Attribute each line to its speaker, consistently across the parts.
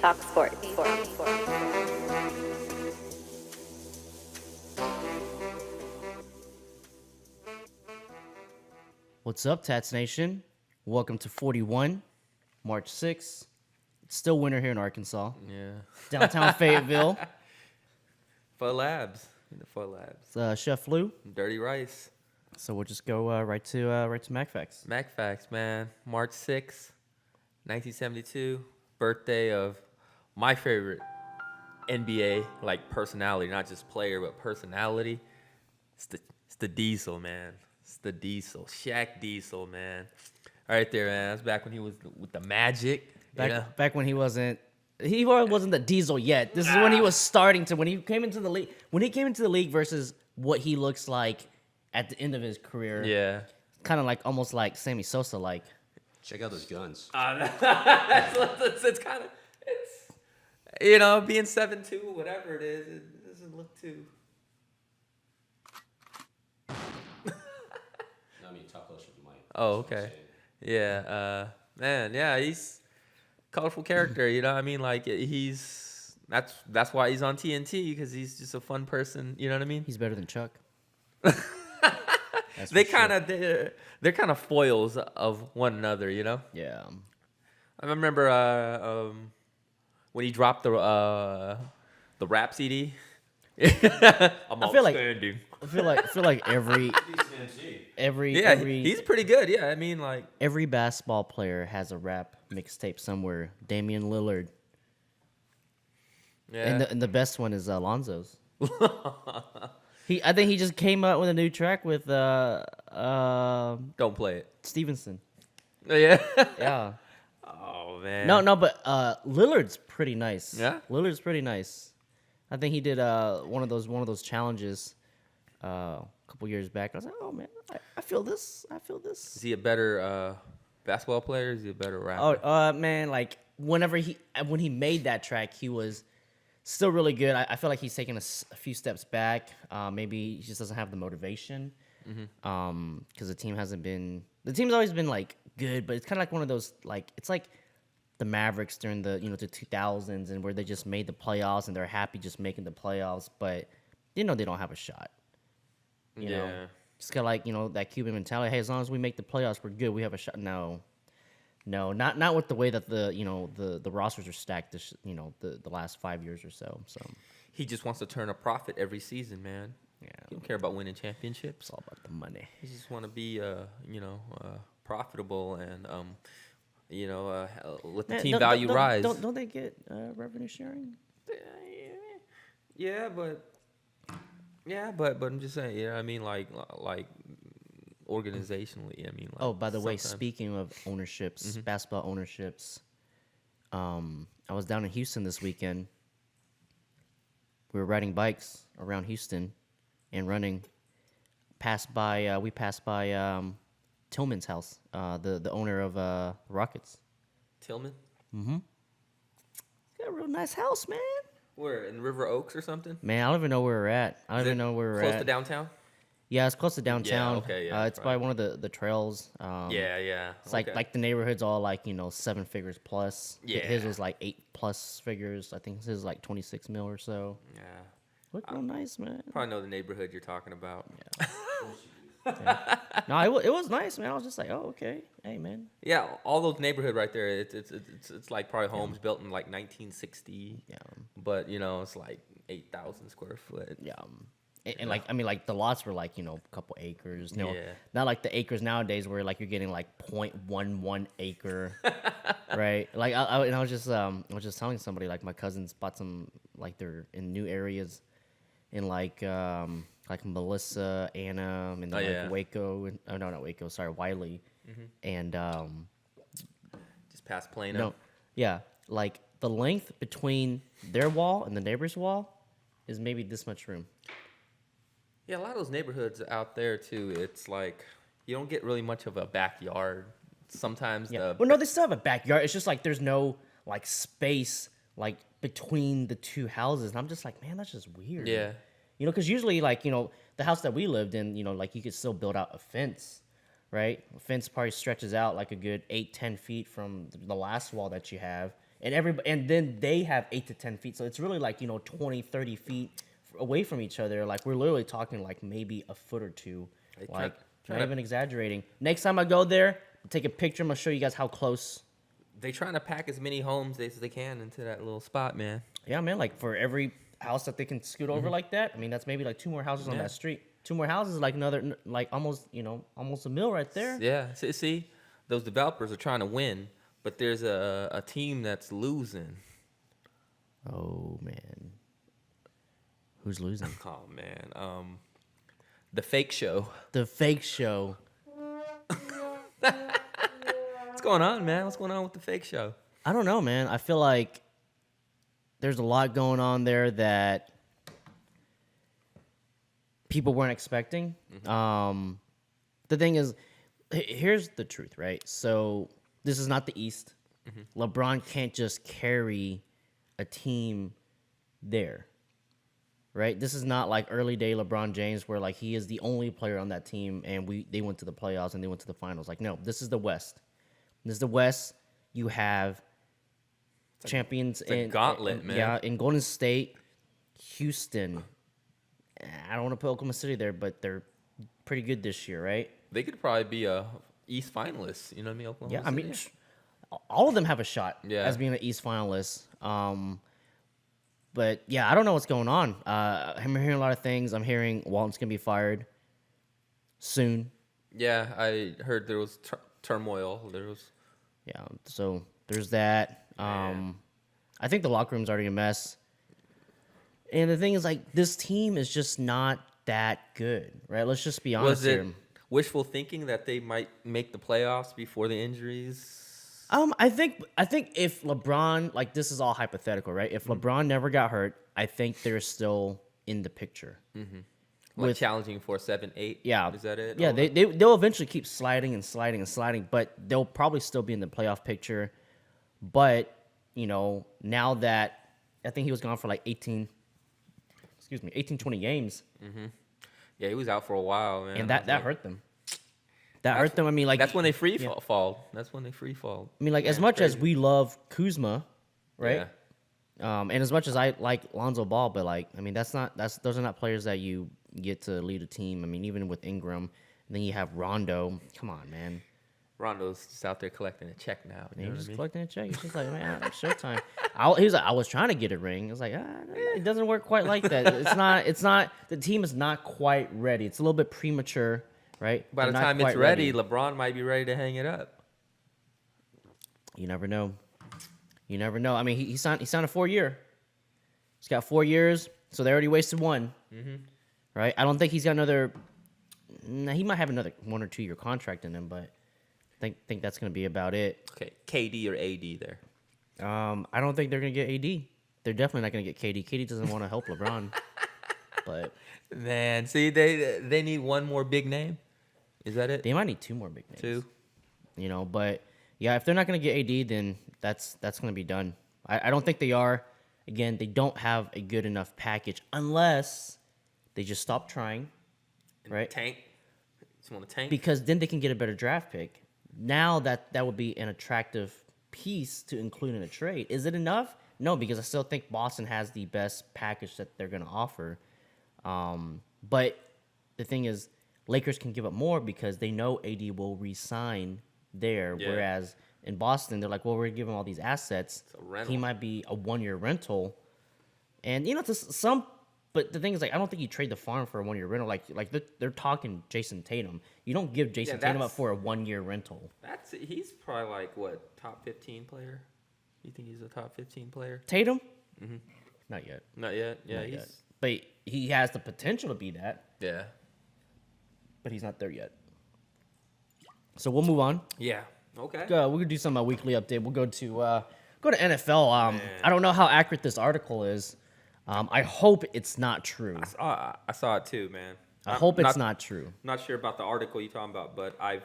Speaker 1: Talk sports.
Speaker 2: What's up, Tats Nation? Welcome to 41, March 6th. It's still winter here in Arkansas.
Speaker 3: Yeah.
Speaker 2: Downtown Fayetteville.
Speaker 3: Pho Labs. The Pho Labs.
Speaker 2: It's Chef Lou.
Speaker 3: Dirty Rice.
Speaker 2: So we'll just go right to MacFacts.
Speaker 3: MacFacts, man. March 6th, 1972. Birthday of my favorite NBA, personality. Not just player, but personality. It's the Diesel, man. It's the Diesel. Shaq Diesel, man. Right there, man. That's back when he was with the Magic.
Speaker 2: Back when he wasn't the Diesel yet. This is when he was starting to, when he came into the league. When he came into the league versus what he looks like at the end of his career.
Speaker 3: Yeah.
Speaker 2: Kind of like, almost like Sammy Sosa like.
Speaker 4: Check out those guns.
Speaker 3: It's kind of, being 7'2", whatever it is, it doesn't look too.
Speaker 4: I mean, talk closer to the mic.
Speaker 3: Oh, okay. Yeah, man, yeah, he's a colorful character, that's why he's on TNT, because he's just a fun person, you know what I mean?
Speaker 2: He's better than Chuck.
Speaker 3: They're kind of foils of one another, you know?
Speaker 2: Yeah.
Speaker 3: I remember when he dropped the rap CD. I'm outstanding.
Speaker 2: I feel like every
Speaker 3: He's pretty good. Yeah, I mean, like
Speaker 2: every basketball player has a rap mixtape somewhere. Damian Lillard.
Speaker 3: Yeah.
Speaker 2: And the best one is Alonzo's. I think he just came out with a new track with
Speaker 3: Don't play it.
Speaker 2: Stevenson.
Speaker 3: Yeah.
Speaker 2: Yeah.
Speaker 3: Oh man.
Speaker 2: No, but Lillard's pretty nice.
Speaker 3: Yeah?
Speaker 2: Lillard's pretty nice. I think he did one of those challenges a couple years back. I was like, oh man, I feel this.
Speaker 3: Is he a better basketball player? Is he a better rapper?
Speaker 2: Oh man, like when he made that track, he was still really good. I feel like he's taken a few steps back. Maybe he just doesn't have the motivation. Because the team's always been like good, but it's kind of like one of those, like, it's like the Mavericks during the the 2000s, and where they just made the playoffs and they're happy just making the playoffs, but they don't have a shot. You know, it's kind of like that Cuban mentality. Hey, as long as we make the playoffs, we're good. We have a shot. No, not with the way that the rosters are stacked. The last 5 years or so. So
Speaker 3: He just wants to turn a profit every season, man.
Speaker 2: yeah,
Speaker 3: He don't care about winning championships.
Speaker 2: it's all about the money.
Speaker 3: He just want to be profitable and let the team value rise.
Speaker 2: Don't they get revenue sharing?
Speaker 3: Yeah, but I'm just saying, I mean, like organizationally, I mean. Like,
Speaker 2: Oh, by the way,
Speaker 3: sometimes-
Speaker 2: speaking of ownerships, basketball ownerships, I was down in Houston this weekend. We were riding bikes around Houston and running. We passed by Tillman's house, the owner of Rockets.
Speaker 3: Tillman,
Speaker 2: Got a real nice house, man.
Speaker 3: where in River Oaks or something?
Speaker 2: Man, I don't even know where we're at. I don't
Speaker 3: Is
Speaker 2: even
Speaker 3: it
Speaker 2: know where we're
Speaker 3: close
Speaker 2: at.
Speaker 3: to downtown.
Speaker 2: Yeah, it's close to downtown.
Speaker 3: okay, yeah,
Speaker 2: it's by one of the trails.
Speaker 3: Yeah.
Speaker 2: It's like the neighborhood's all like 7 figures plus. His
Speaker 3: Yeah.
Speaker 2: was like 8+ figures. I think his is like 26 mil or so.
Speaker 3: Yeah,
Speaker 2: Look real nice, man.
Speaker 3: probably know the neighborhood you're talking about.
Speaker 2: No, it was nice, man. I was just like, oh, okay. Hey, man.
Speaker 3: Yeah, all those neighborhood right there. It's like probably homes built in like 1960.
Speaker 2: Yeah.
Speaker 3: But it's like 8,000 square foot.
Speaker 2: Yeah. And like, I mean, like the lots were like, a couple acres.
Speaker 3: Yeah.
Speaker 2: Not like the acres nowadays where like you're getting like 0.11 acre, right? Like I was just telling somebody, like my cousins bought some, like they're in new areas in like Melissa, Anna, and then like Waco, and no, not Waco, sorry, Wiley, and
Speaker 3: Just past Plano.
Speaker 2: no, yeah, like the length between their wall and the neighbor's wall is maybe this much room.
Speaker 3: Yeah, a lot of those neighborhoods out there too. It's like you don't get really much of a backyard. Sometimes
Speaker 2: Yeah. Well, no, they still have a backyard. It's just like there's no like space like between the two houses, and I'm just like, man, that's just weird.
Speaker 3: Yeah.
Speaker 2: Because usually, like, the house that we lived in, like you could still build out a fence, right? A fence probably stretches out like a good 8-10 feet from the last wall that you have, and then they have 8 to 10 feet. So it's really like 20, 30 feet away from each other. Like we're literally talking like maybe a foot or two. Like not even exaggerating. Next time I go there, take a picture. I'm gonna show you guys how close.
Speaker 3: They trying to pack as many homes as they can into that little spot, man.
Speaker 2: Yeah, man. Like for every house that they can scoot over like that, I mean that's maybe like 2 more houses on that street. 2 more houses, like another like almost a mill right there.
Speaker 3: Yeah, see, those developers are trying to win, but there's a team that's losing.
Speaker 2: Oh man, who's losing?
Speaker 3: Oh man, the Fake Show.
Speaker 2: The Fake Show.
Speaker 3: What's going on, man? What's going on with the Fake Show?
Speaker 2: I don't know, man. I feel like there's a lot going on there that people weren't expecting. The thing is, here's the truth, right? So this is not the East. LeBron can't just carry a team there, right? This is not like early day LeBron James where like he is the only player on that team and they went to the playoffs and they went to the finals. Like, no, this is the West. This is the West. You have champions in
Speaker 3: gauntlet, man.
Speaker 2: Yeah, in Golden State, Houston. I don't want to put Oklahoma City there, but they're pretty good this year, right?
Speaker 3: They could probably be a East finalist. You know what I mean? Oklahoma
Speaker 2: Yeah, I
Speaker 3: City.
Speaker 2: mean, all of them have a shot
Speaker 3: Yeah.
Speaker 2: as being an East finalist. But yeah, I don't know what's going on. I'm hearing a lot of things. I'm hearing Walton's gonna be fired soon.
Speaker 3: Yeah, I heard there was turmoil. There was.
Speaker 2: Yeah, so there's that. I think the locker room's already a mess. And the thing is, like, this team is just not that good, right? Let's just be honest
Speaker 3: Was it
Speaker 2: here.
Speaker 3: wishful thinking that they might make the playoffs before the injuries?
Speaker 2: I think if LeBron, like, this is all hypothetical, right? If LeBron never got hurt, I think they're still in the picture.
Speaker 3: Like challenging for 7-8?
Speaker 2: Yeah.
Speaker 3: Is that it?
Speaker 2: Yeah,
Speaker 3: Oh,
Speaker 2: they'll eventually keep sliding and sliding and sliding, but they'll probably still be in the playoff picture. But, now that I think he was gone for like 18, 20 games.
Speaker 3: Yeah, he was out for a while, man.
Speaker 2: And that hurt them. That hurt them. I mean, like
Speaker 3: That's when they fall. That's when they free fall.
Speaker 2: I mean, like, as much as we love Kuzma, right?
Speaker 3: Yeah.
Speaker 2: And as much as I like Lonzo Ball, but like, I mean, those are not players that you get to lead a team. I mean, even with Ingram, and then you have Rondo. Come on, man.
Speaker 3: Rondo's just out there collecting a check now. You know
Speaker 2: He's
Speaker 3: what I
Speaker 2: just
Speaker 3: mean?
Speaker 2: collecting a check. He's just like, man, it's showtime. He was like, I was trying to get a ring. I was like, it doesn't work quite like that. It's not. The team is not quite ready. It's a little bit premature, right?
Speaker 3: By the
Speaker 2: They're not
Speaker 3: time it's
Speaker 2: quite
Speaker 3: ready, LeBron might be ready to hang it up.
Speaker 2: You never know. You never know. I mean, he signed a 4-year. He's got 4 years, so they already wasted one. Right? I don't think he's got another. Nah, he might have another 1 or 2 year contract in him, but I think that's going to be about it.
Speaker 3: Okay, KD or AD there.
Speaker 2: I don't think they're going to get AD. They're definitely not going to get KD. KD doesn't want to help LeBron. But
Speaker 3: Man, see, they need one more big name. Is that it?
Speaker 2: they might need 2 more big names.
Speaker 3: 2?
Speaker 2: But yeah, if they're not going to get AD, then that's going to be done. I don't think they are. Again, they don't have a good enough package unless they just stop trying, right?
Speaker 3: Tank. Just want to tank.
Speaker 2: Because then they can get a better draft pick. Now that would be an attractive piece to include in a trade. Is it enough? No, because I still think Boston has the best package that they're going to offer. But the thing is, Lakers can give up more because they know AD will re-sign there,
Speaker 3: Yeah.
Speaker 2: whereas in Boston, they're like, well, we're going to give him all these assets.
Speaker 3: It's a rental.
Speaker 2: He might be a 1-year rental. And, to some... But the thing is, like, I don't think you trade the farm for a 1-year rental. Like they're talking Jason Tatum. You don't give Jason Tatum up for a 1-year rental.
Speaker 3: He's probably like, what, top 15 player? You think he's a top 15 player?
Speaker 2: Tatum? Not yet.
Speaker 3: Not yet. Yeah,
Speaker 2: Not
Speaker 3: he's...
Speaker 2: yet. But he has the potential to be that.
Speaker 3: Yeah.
Speaker 2: But he's not there yet. So we'll move on.
Speaker 3: Yeah. Okay.
Speaker 2: We're gonna do some weekly update. We'll go to NFL. I don't know how accurate this article is. I hope it's not true.
Speaker 3: I saw it too, man.
Speaker 2: I hope it's not true.
Speaker 3: Not sure about the article you're talking about, but I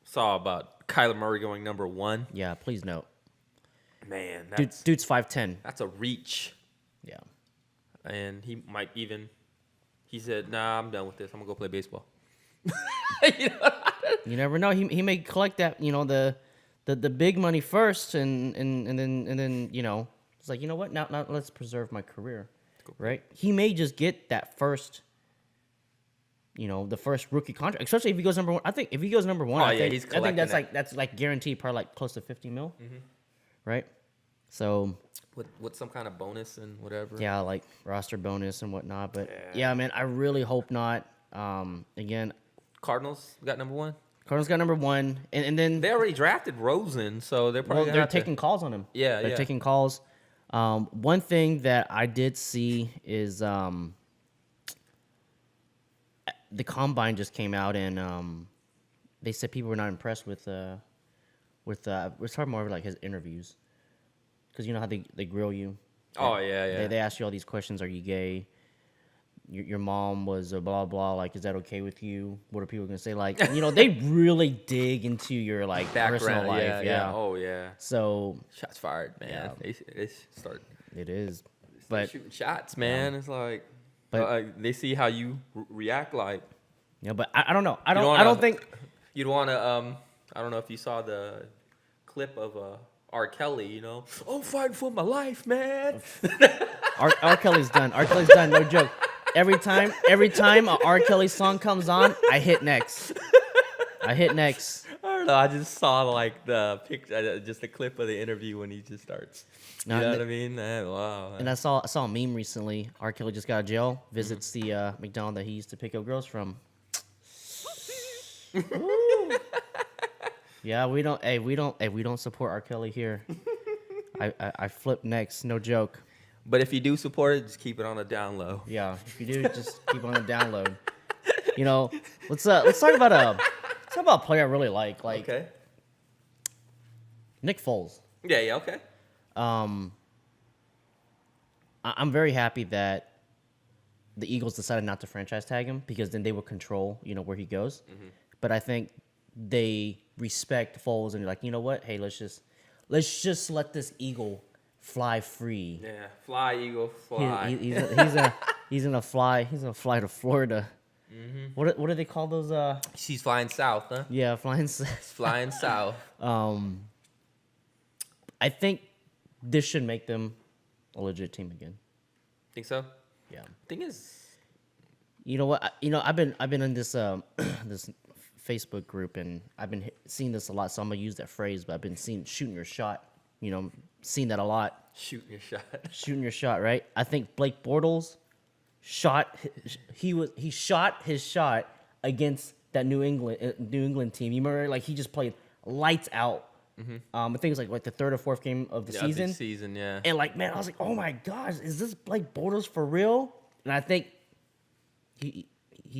Speaker 3: saw about Kyler Murray going number 1.
Speaker 2: Yeah, please note.
Speaker 3: Man,
Speaker 2: Dude's 5'10".
Speaker 3: that's a reach.
Speaker 2: Yeah.
Speaker 3: And he might even... He said, nah, I'm done with this. I'm going to go play baseball.
Speaker 2: You never know. He may collect that, the big money first, and then it's like, you know what? Now let's preserve my career, right? He may just get that first, the first rookie contract, especially if he goes number one. I think if he goes number one,
Speaker 3: Oh,
Speaker 2: I
Speaker 3: yeah,
Speaker 2: think
Speaker 3: he's
Speaker 2: I think
Speaker 3: collecting
Speaker 2: that's like guaranteed, probably like close to 50 mil, right? So
Speaker 3: With some kind of bonus and whatever.
Speaker 2: yeah, like roster bonus and whatnot. But yeah, man, I really hope not. Again,
Speaker 3: Cardinals got number one.
Speaker 2: Cardinals got number one, and then
Speaker 3: They already drafted Rosen, so they're probably
Speaker 2: they're taking calls on him.
Speaker 3: Yeah,
Speaker 2: they're
Speaker 3: yeah.
Speaker 2: taking calls. One thing that I did see is the combine just came out, and they said people were not impressed with it's hard more of like his interviews, because you know how they grill you.
Speaker 3: Oh yeah.
Speaker 2: They ask you all these questions. Are you gay? Your mom was a blah blah. Like, is that okay with you? What are people gonna say? Like, they really dig into your like personal
Speaker 3: Background.
Speaker 2: life.
Speaker 3: Yeah. Oh yeah.
Speaker 2: So
Speaker 3: Shots fired, man.
Speaker 2: Yeah.
Speaker 3: They start
Speaker 2: it is,
Speaker 3: but
Speaker 2: but
Speaker 3: shooting shots, man. It's like,
Speaker 2: But-
Speaker 3: they see how you react. Like,
Speaker 2: but I don't know. I
Speaker 3: You
Speaker 2: don't.
Speaker 3: don't
Speaker 2: I don't
Speaker 3: wanna-
Speaker 2: think.
Speaker 3: you'd want to. I don't know if you saw the clip of R. Kelly. I'm fighting for my life, man.
Speaker 2: R. Kelly's done. R. Kelly's done. No joke. Every time a R. Kelly song comes on, I hit next.
Speaker 3: I don't know. I just saw like the picture, just a clip of the interview when he just starts. You
Speaker 2: No,
Speaker 3: know
Speaker 2: and
Speaker 3: what I mean? Wow.
Speaker 2: And I saw a meme recently. R. Kelly just got out of jail. Visits the McDonald's that he used to pick up girls from. Ooh. Yeah, we don't support R. Kelly here. I flip next. No joke.
Speaker 3: But if you do support it, just keep it on a down low.
Speaker 2: Yeah, if you do, just keep on the download. Let's talk about a player I really like
Speaker 3: Okay.
Speaker 2: Nick Foles.
Speaker 3: Yeah. Okay.
Speaker 2: I'm very happy that the Eagles decided not to franchise tag him, because then they would control, where he goes. But I think they respect Foles, and they're like, you know what? Hey, let's just let this Eagle fly free.
Speaker 3: Yeah. Fly, Eagle, fly.
Speaker 2: He's gonna fly to Florida. What do they call those?
Speaker 3: She's flying south, huh?
Speaker 2: Yeah, flying.
Speaker 3: She's flying south.
Speaker 2: I think this should make them a legit team again.
Speaker 3: Think so?
Speaker 2: Yeah.
Speaker 3: Thing is,
Speaker 2: You know what? I've been in this this Facebook group, and I've been seeing this a lot. So I'm gonna use that phrase, but I've been seeing shooting your shot. Seeing that a lot.
Speaker 3: shooting your shot.
Speaker 2: Shooting your shot, right? I think Blake Bortles shot his shot against that New England team. You remember, like, he just played lights out. I think it was like the third or fourth game of the season.
Speaker 3: This season, yeah.
Speaker 2: And like, man, I was like, oh my gosh, is this Blake Bortles for real? And I think he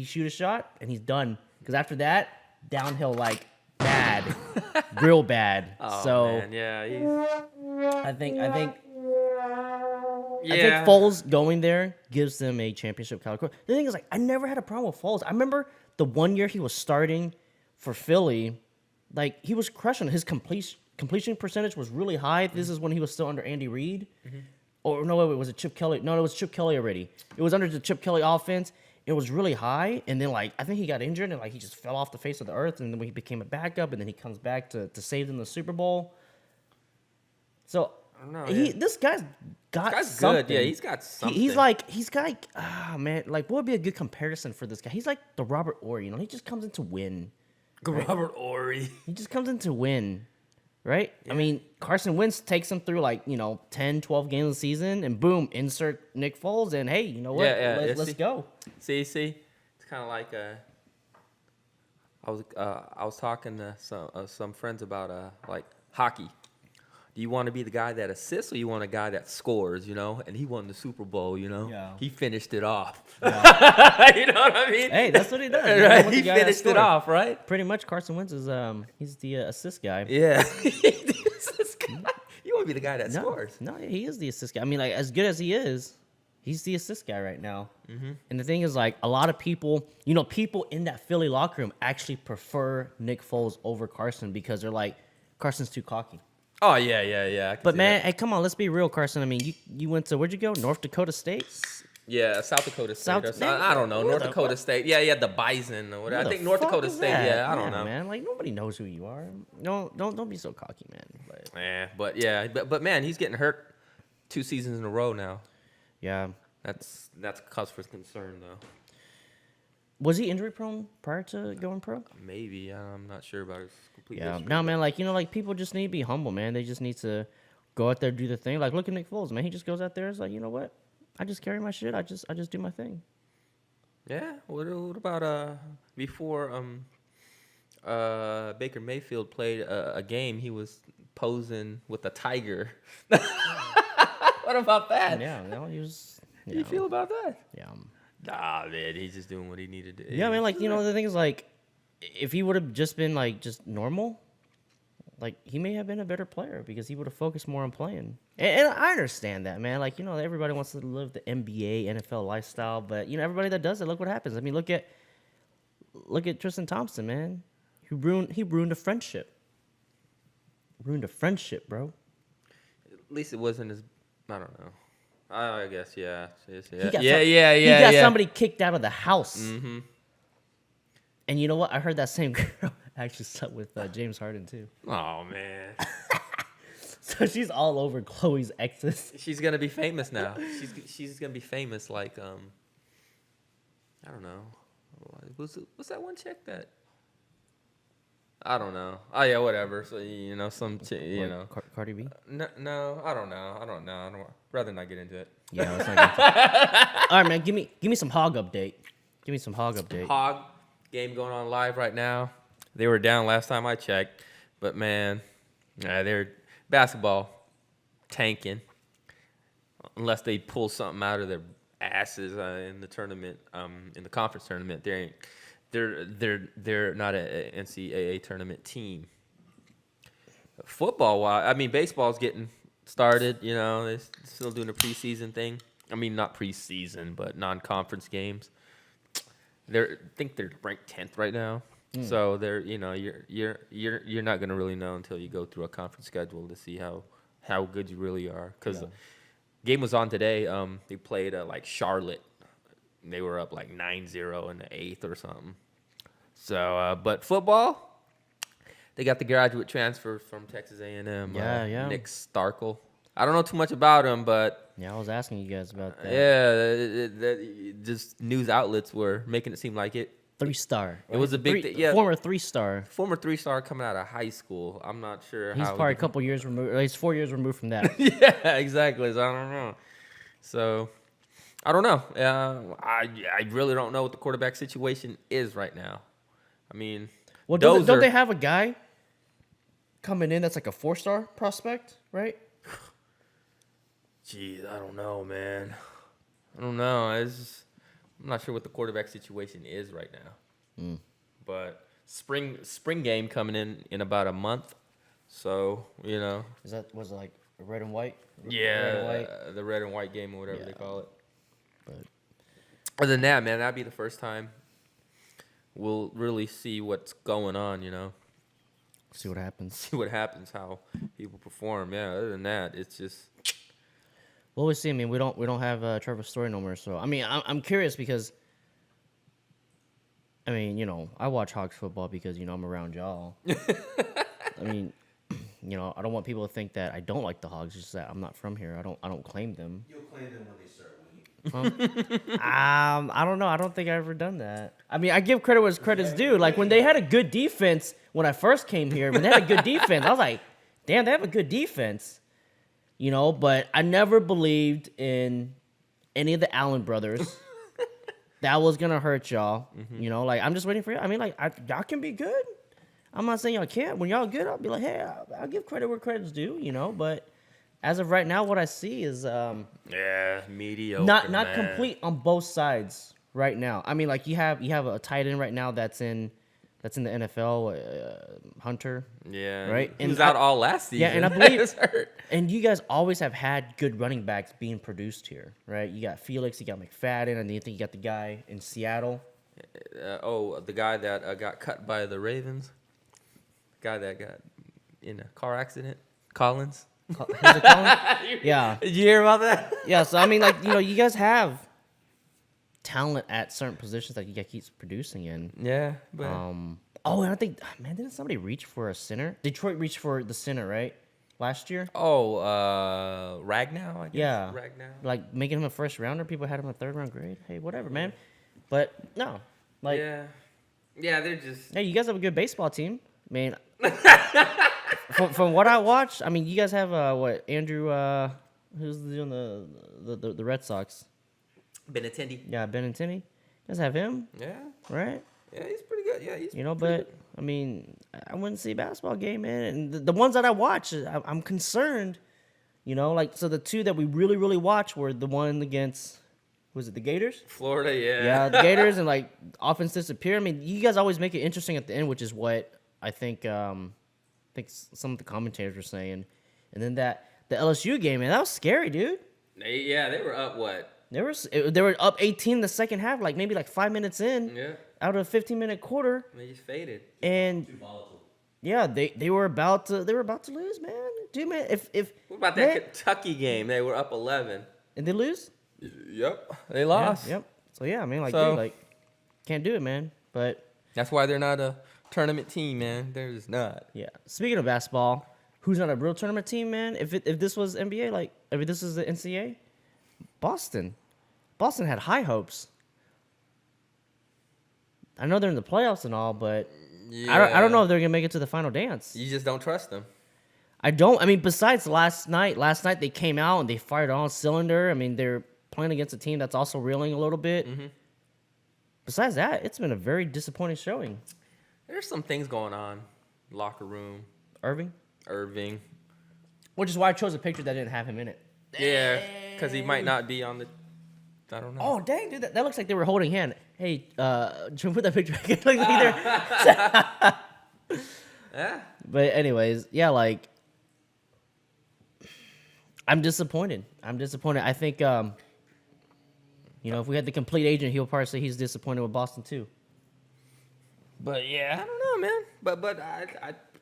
Speaker 2: shoot a shot and he's done, because after that, downhill like bad, real bad.
Speaker 3: Oh,
Speaker 2: So
Speaker 3: man, yeah.
Speaker 2: I think
Speaker 3: Yeah.
Speaker 2: I think Foles going there gives them a championship caliber. The thing is, like, I never had a problem with Foles. I remember the one year he was starting for Philly, like, he was crushing. His completion percentage was really high. This is when he was still under Andy Reid. Or no, wait, was it Chip Kelly? No, it was Chip Kelly already. It was under the Chip Kelly offense. It was really high, and then, like, I think he got injured, and like he just fell off the face of the earth, and then he became a backup, and then he comes back to save them the Super Bowl. So
Speaker 3: I don't know,
Speaker 2: this guy's got
Speaker 3: Guy's
Speaker 2: something.
Speaker 3: good. Yeah, he's got something.
Speaker 2: He's got man, like, what would be a good comparison for this guy? He's like the Robert Ory, he just comes in to win.
Speaker 3: Robert Ory.
Speaker 2: He just comes in to win, right? Yeah. I mean, Carson Wentz takes him through, like, 10, 12 games of the season, and boom, insert Nick Foles, and hey, you know what? Let's go.
Speaker 3: See, it's kind of like I was talking to some friends about like hockey. Do you want to be the guy that assists, or you want a guy that scores? And he won the Super Bowl.
Speaker 2: Yeah.
Speaker 3: He finished it off.
Speaker 2: Yeah.
Speaker 3: You know what I mean?
Speaker 2: Hey, that's what he does.
Speaker 3: Right? He finished it off, right?
Speaker 2: Pretty much, Carson Wentz is he's the assist guy.
Speaker 3: Yeah. You want to be the guy that scores.
Speaker 2: No, he is the assist guy. I mean, like, as good as he is, he's the assist guy right now. And the thing is, like, a lot of people, people in that Philly locker room actually prefer Nick Foles over Carson, because they're like, Carson's too cocky.
Speaker 3: Oh, yeah. I can
Speaker 2: But
Speaker 3: see
Speaker 2: man,
Speaker 3: that.
Speaker 2: hey, come on, let's be real, Carson. I mean, you went to, where'd you go? North Dakota State?
Speaker 3: Yeah, South Dakota State.
Speaker 2: South-
Speaker 3: Or something. I don't know.
Speaker 2: where
Speaker 3: North
Speaker 2: the-
Speaker 3: Dakota State. Yeah, yeah, the Bison or whatever. I
Speaker 2: Who the
Speaker 3: think North
Speaker 2: fuck
Speaker 3: Dakota
Speaker 2: is
Speaker 3: State.
Speaker 2: that?
Speaker 3: Yeah, I don't know.
Speaker 2: man. Like nobody knows who you are. Don't be so cocky, man. But
Speaker 3: But man, he's getting hurt 2 seasons in a row now.
Speaker 2: yeah,
Speaker 3: That's cause for concern though.
Speaker 2: was he injury prone prior to going pro?
Speaker 3: Maybe I'm not sure about his complete
Speaker 2: Yeah,
Speaker 3: history.
Speaker 2: no, man. Like like people just need to be humble, man. They just need to go out there, do the thing. Like look at Nick Foles, man. He just goes out there. It's like, you know what? I just carry my shit. I just do my thing.
Speaker 3: Yeah. What about before Baker Mayfield played a game, he was posing with a tiger. What about that?
Speaker 2: Yeah, he was.
Speaker 3: How do you feel about that?
Speaker 2: Yeah.
Speaker 3: Nah, man, he's just doing what he needed to do.
Speaker 2: Yeah, man. Like the thing is, like, if he would have just been like just normal, like he may have been a better player because he would have focused more on playing. And I understand that, man. Like everybody wants to live the NBA, NFL lifestyle, but everybody that does it, look what happens. I mean, look at Tristan Thompson, man. He ruined a friendship. Ruined a friendship, bro.
Speaker 3: At least it wasn't as, I don't know. I guess, yeah.
Speaker 2: He got
Speaker 3: Yeah.
Speaker 2: He got somebody kicked out of the house.
Speaker 3: Mm-hmm.
Speaker 2: And you know what? I heard that same girl actually slept with James Harden too.
Speaker 3: Oh, man.
Speaker 2: So she's all over Chloe's exes.
Speaker 3: She's going to be famous now. She's going to be famous like, I don't know. What's that one chick that? I don't know. Oh, yeah, whatever. So, some chick,
Speaker 2: Cardi B?
Speaker 3: No, I don't know. I don't rather not get into it.
Speaker 2: Yeah, let's not get into all right, man. Give me some hog update. Give me some hog update.
Speaker 3: Hog game going on live right now. They were down last time I checked, but man, they're basketball tanking unless they pull something out of their asses in the tournament, in the conference tournament. They're not a NCAA tournament team. Football wise, I mean baseball's getting started. They're still doing a preseason thing. I mean not preseason, but non-conference games. I think they're ranked 10th right now. So they're you're not gonna really know until you go through a conference schedule to see how good you really are. Because game was on today. They played like Charlotte. They were up like 9-0 in the 8th or something. So, but football, they got the graduate transfer from Texas A&M.
Speaker 2: Yeah.
Speaker 3: Nick Starkel. I don't know too much about him, but
Speaker 2: Yeah, I was asking you guys about that.
Speaker 3: yeah, just news outlets were making it seem like it.
Speaker 2: 3-star.
Speaker 3: It was a big thing. Yeah,
Speaker 2: Former 3-star.
Speaker 3: former 3-star coming out of high school. I'm not sure
Speaker 2: He's
Speaker 3: how.
Speaker 2: probably a couple years removed. Or he's 4 years removed from that.
Speaker 3: Yeah, exactly. So I don't know. So I don't know. I really don't know what the quarterback situation is right now. I mean,
Speaker 2: Well,
Speaker 3: those
Speaker 2: don't
Speaker 3: are-
Speaker 2: they have a guy coming in that's like a 4-star prospect, right?
Speaker 3: Geez, I don't know, man. I don't know. I'm not sure what the quarterback situation is right now. But spring game coming in about a month. So,
Speaker 2: Was it like red and white?
Speaker 3: yeah,
Speaker 2: Red and white.
Speaker 3: the red and white game or whatever they
Speaker 2: Yeah.
Speaker 3: call it.
Speaker 2: But
Speaker 3: Other than that, man, that'd be the first time we'll really see what's going on,
Speaker 2: see what happens.
Speaker 3: see what happens, how people perform. Yeah, other than that, it's just
Speaker 2: Well, we'll see. I mean, we don't have Trevor Story no more. So I mean, I'm curious because I mean, I watch Hogs football because I'm around y'all. I mean, I don't want people to think that I don't like the Hogs. Just that I'm not from here. I don't claim them.
Speaker 4: You'll claim them when they start winning.
Speaker 2: I don't know. I don't think I've ever done that. I mean, I give credit where credit's due. Like when they had a good defense when I first came here, when they had a good defense, I was like, damn, they have a good defense. But I never believed in any of the Allen brothers. That was gonna hurt y'all. Like I'm just waiting for you. I mean, like y'all can be good. I'm not saying y'all can't. When y'all good, I'll be like, hey, I'll give credit where credit's due. But as of right now, what I see is
Speaker 3: mediocre.
Speaker 2: not
Speaker 3: man.
Speaker 2: complete on both sides right now. I mean, like you have a tight end right now that's in the NFL, Hunter.
Speaker 3: Yeah,
Speaker 2: Right?
Speaker 3: He was
Speaker 2: And
Speaker 3: out all last season.
Speaker 2: Yeah, and I believe
Speaker 3: He was hurt.
Speaker 2: And you guys always have had good running backs being produced here, right? You got Felix, you got McFadden, and then you think you got the guy in Seattle.
Speaker 3: The guy that got cut by the Ravens. The guy that got in a car accident. Collins.
Speaker 2: Who's it called? Yeah.
Speaker 3: Did you hear about that?
Speaker 2: Yeah, so I mean, like, you guys have talent at certain positions that he keeps producing in.
Speaker 3: Yeah, but
Speaker 2: Oh, and I think, man, didn't somebody reach for a center? Detroit reached for the center, right? Last year?
Speaker 3: Ragnow, I guess.
Speaker 2: Yeah.
Speaker 3: Ragnow.
Speaker 2: Like making him a first rounder. People had him a third round grade. Hey, whatever, man. But no. Like,
Speaker 3: Yeah, they're just.
Speaker 2: hey, you guys have a good baseball team. I mean, from what I watched, I mean, you guys have, what, Andrew, who's doing the Red Sox?
Speaker 3: Benintendi.
Speaker 2: Yeah, Benintendi. You guys have him,
Speaker 3: Yeah.
Speaker 2: right?
Speaker 3: Yeah, he's pretty good. Yeah, he's.
Speaker 2: You know,
Speaker 3: pretty
Speaker 2: but I mean, I wouldn't see a basketball game, man. And the ones that I watch, I'm concerned. You know, like so the two that we really watched were the one against, was it the Gators?
Speaker 3: good. Florida, yeah.
Speaker 2: Yeah, the Gators, and like offense disappear. I mean, you guys always make it interesting at the end, which is what I think some of the commentators were saying. And then the LSU game, man, that was scary, dude.
Speaker 3: They were up what?
Speaker 2: They were up 18 in the second half, like maybe like 5 minutes in.
Speaker 3: Yeah.
Speaker 2: Out of a 15-minute quarter.
Speaker 3: They just faded.
Speaker 2: And
Speaker 4: Too volatile.
Speaker 2: yeah, they were about to lose, man. Dude, man, if
Speaker 3: What about that Kentucky game? They were up 11.
Speaker 2: and they lose?
Speaker 3: Yep. They lost.
Speaker 2: Yeah, yep. So yeah, I mean, like,
Speaker 3: So-
Speaker 2: dude, like, can't do it, man. But
Speaker 3: That's why they're not a tournament team, man. They're just not.
Speaker 2: yeah, speaking of basketball, who's not a real tournament team, man? If this was NBA, like, if this is the NCAA, Boston had high hopes. I know they're in the playoffs and all, but I don't know if they're gonna make it to the final dance.
Speaker 3: You just don't trust them.
Speaker 2: I don't. I mean, besides last night they came out and they fired on cylinder. I mean, they're playing against a team that's also reeling a little bit.
Speaker 3: Mm-hmm.
Speaker 2: Besides that, it's been a very disappointing showing.
Speaker 3: There's some things going on. Locker room,
Speaker 2: Irving,
Speaker 3: Irving.
Speaker 2: which is why I chose a picture that didn't have him in it.
Speaker 3: Yeah, because he might not be on the. I don't know.
Speaker 2: Oh dang, dude, that looks like they were holding hand. Hey, Jim, put that picture back. It looks like they're-
Speaker 3: Yeah.
Speaker 2: But anyways, yeah, like I'm disappointed. I think if we had the complete agent, he'll probably say he's disappointed with Boston too.
Speaker 3: But yeah, I don't know, man. But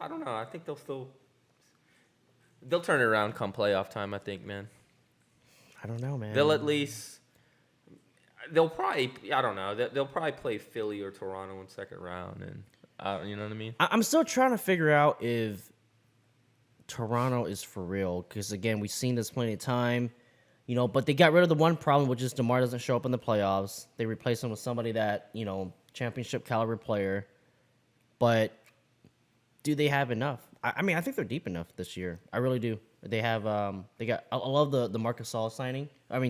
Speaker 3: I don't know. I think they'll turn it around come playoff time. I think, man.
Speaker 2: I don't know, man.
Speaker 3: They'll probably. I don't know. They'll probably play Philly or Toronto in second round, and you know what I mean.
Speaker 2: I'm still trying to figure out if Toronto is for real, because again, we've seen this plenty of time, but they got rid of the one problem, which is DeMar doesn't show up in the playoffs. They replace him with somebody that, championship caliber player. But do they have enough? I mean, I think they're deep enough this year. I really do. They have I love the Marc Gasol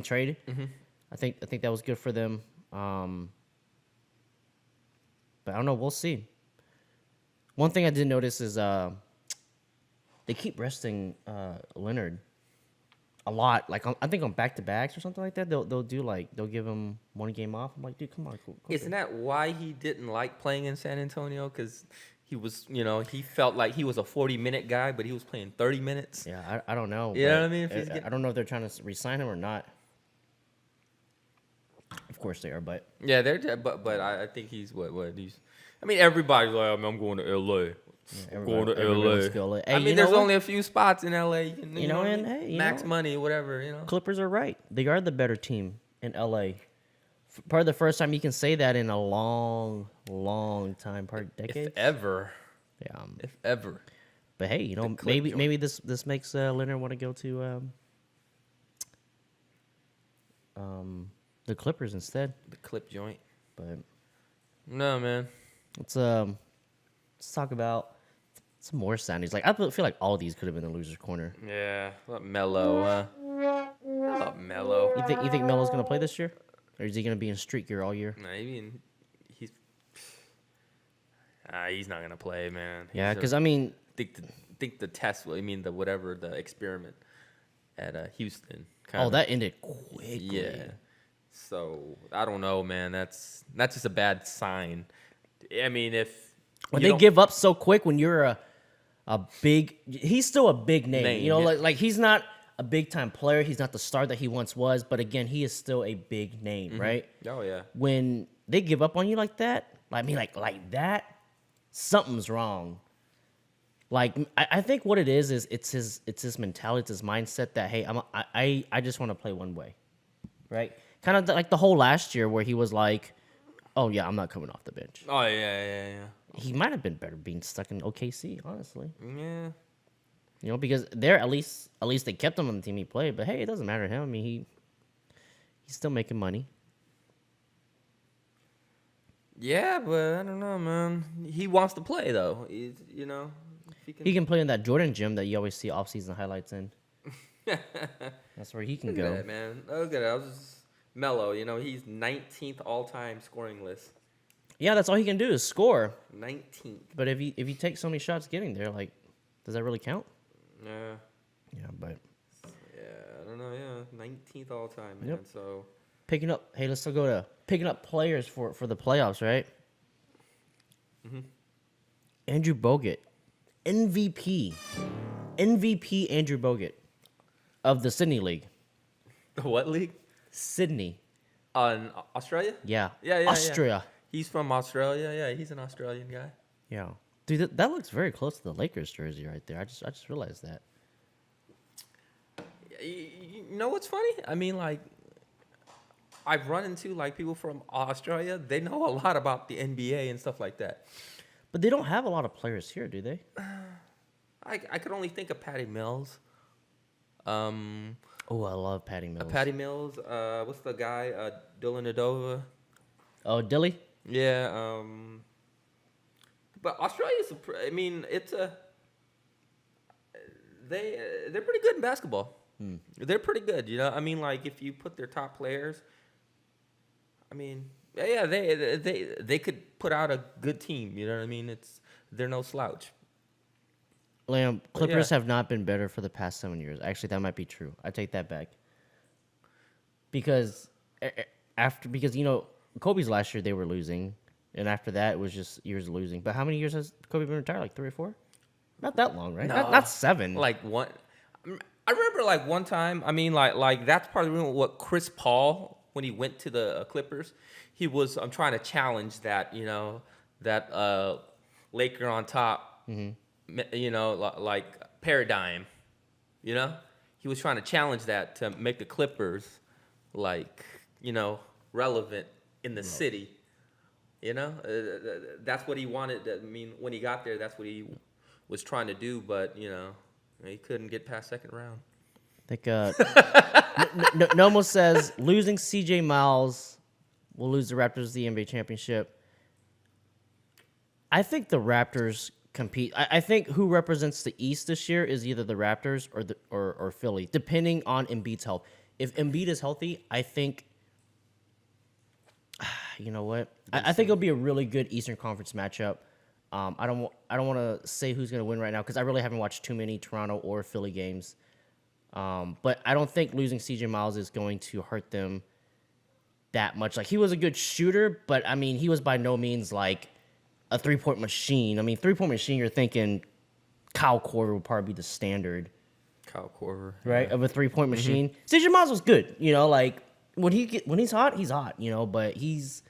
Speaker 2: trade.
Speaker 3: Mm-hmm.
Speaker 2: I think that was good for them. But I don't know. We'll see. One thing I did notice is they keep resting Leonard a lot. Like I think on back-to-backs or something like that. They'll give him one game off. I'm like, dude, come on.
Speaker 3: Isn't that why he didn't like playing in San Antonio? Because he was, he felt like he was a 40-minute guy, but he was playing 30 minutes.
Speaker 2: Yeah, I don't know.
Speaker 3: You know
Speaker 2: but
Speaker 3: what I mean? If he's
Speaker 2: I don't know if they're trying to re-sign him or not. Of course they are, but
Speaker 3: Yeah, but I think he's what he's. I mean, everybody's like, I'm going to LA. Going to
Speaker 2: everybody
Speaker 3: LA.
Speaker 2: wants to go LA. Hey,
Speaker 3: I
Speaker 2: you
Speaker 3: mean,
Speaker 2: know
Speaker 3: there's
Speaker 2: what?
Speaker 3: only a few spots in LA. You know,
Speaker 2: and hey,
Speaker 3: max money, whatever.
Speaker 2: Clippers are right. They are the better team in LA. Probably the first time you can say that in a long time, probably decades.
Speaker 3: If ever.
Speaker 2: Yeah.
Speaker 3: If ever.
Speaker 2: But hey,
Speaker 3: Clip
Speaker 2: maybe this makes Leonard want to go to the Clippers instead.
Speaker 3: The clip joint.
Speaker 2: But
Speaker 3: No, man.
Speaker 2: let's talk about some more standings. Like I feel like all of these could have been the loser's corner.
Speaker 3: Yeah. What Melo? What Melo?
Speaker 2: You think Melo's gonna play this year, or is he gonna be in streak gear all year?
Speaker 3: Maybe he's not gonna play, man.
Speaker 2: Yeah, because I mean,
Speaker 3: think the test. I mean the experiment at Houston.
Speaker 2: that ended quickly.
Speaker 3: Yeah. So I don't know, man. That's just a bad sign. I mean,
Speaker 2: When they give up so quick, when you're a big, he's still a big name.
Speaker 3: Yeah.
Speaker 2: Like he's not a big time player. He's not the star that he once was. But again, he is still a big name, right?
Speaker 3: Oh yeah.
Speaker 2: When they give up on you like that, like that, something's wrong. Like I think what it is it's his mentality, it's his mindset that hey, I just want to play one way. right? Kind of like the whole last year where he was like, "Oh yeah, I'm not coming off the bench."
Speaker 3: Oh yeah.
Speaker 2: He might have been better being stuck in OKC, honestly.
Speaker 3: Yeah.
Speaker 2: You know, because there at least they kept him on the team he played. But hey, it doesn't matter to him. I mean, he's still making money.
Speaker 3: Yeah, but I don't know, man. He wants to play though. He's, if
Speaker 2: He can play in that Jordan gym that you always see off-season highlights in. That's where he can
Speaker 3: Look at
Speaker 2: go.
Speaker 3: that, man. Look at that. I was just Melo. He's 19th all-time scoring list.
Speaker 2: Yeah, that's all he can do is score.
Speaker 3: 19th.
Speaker 2: But if he takes so many shots getting there, like, does that really count?
Speaker 3: Yeah.
Speaker 2: Yeah, but
Speaker 3: I don't know. Yeah, 19th all-time, man.
Speaker 2: Yep.
Speaker 3: So
Speaker 2: picking up. Hey, let's still go to picking up players for the playoffs, right?
Speaker 3: Mhm.
Speaker 2: Andrew Bogut, MVP Andrew Bogut of the Sydney League.
Speaker 3: what league?
Speaker 2: Sydney,
Speaker 3: Australia?
Speaker 2: yeah,
Speaker 3: Yeah.
Speaker 2: Austria,
Speaker 3: He's from Australia. Yeah, he's an Australian guy.
Speaker 2: yeah. Dude, that looks very close to the Lakers jersey right there. I just realized that.
Speaker 3: You know what's funny? I mean, like, I've run into like people from Australia. They know a lot about the NBA and stuff like that.
Speaker 2: But they don't have a lot of players here, do they?
Speaker 3: I could only think of Patty Mills.
Speaker 2: Oh, I love Patty Mills.
Speaker 3: Patty Mills. What's the guy? Dylan Adova.
Speaker 2: Oh, Dilly?
Speaker 3: Yeah. But Australia's. I mean, it's a. They're pretty good in basketball. They're pretty good. I mean, like if you put their top players. I mean, yeah, they could put out a good team. You know what I mean? They're no slouch.
Speaker 2: Lamb, Clippers
Speaker 3: yeah.
Speaker 2: have not been better for the past 7 years. Actually, that might be true. I take that back. Because Kobe's last year they were losing, and after that it was just years of losing. But how many years has Kobe been retired? Like 3 or 4? Not that long, right?
Speaker 3: No.
Speaker 2: Not 7.
Speaker 3: Like one. I remember like one time. I mean, like that's part of the reason what Chris Paul when he went to the Clippers, he was. I'm trying to challenge that. That Laker on top.
Speaker 2: Mm-hmm.
Speaker 3: Like paradigm. He was trying to challenge that to make the Clippers, like relevant in the city. That's what he wanted. I mean, when he got there, that's what he was trying to do. But he couldn't get past second round.
Speaker 2: I think Nomo says losing CJ Miles will lose the Raptors the NBA championship. I think the Raptors compete. I think who represents the East this year is either the Raptors or Philly, depending on Embiid's health. If Embiid is healthy, I think. You know what? I think it'll be a really good Eastern Conference matchup. I don't want to say who's going to win right now because I really haven't watched too many Toronto or Philly games. But I don't think losing CJ Miles is going to hurt them that much. Like he was a good shooter, but I mean he was by no means like a 3-point machine. I mean 3-point machine. You're thinking Kyle Korver would probably be the standard,
Speaker 3: Kyle Korver,
Speaker 2: right?
Speaker 3: Yeah.
Speaker 2: Of a 3-point machine. CJ Miles was good. Like when he's hot, he's hot. But he's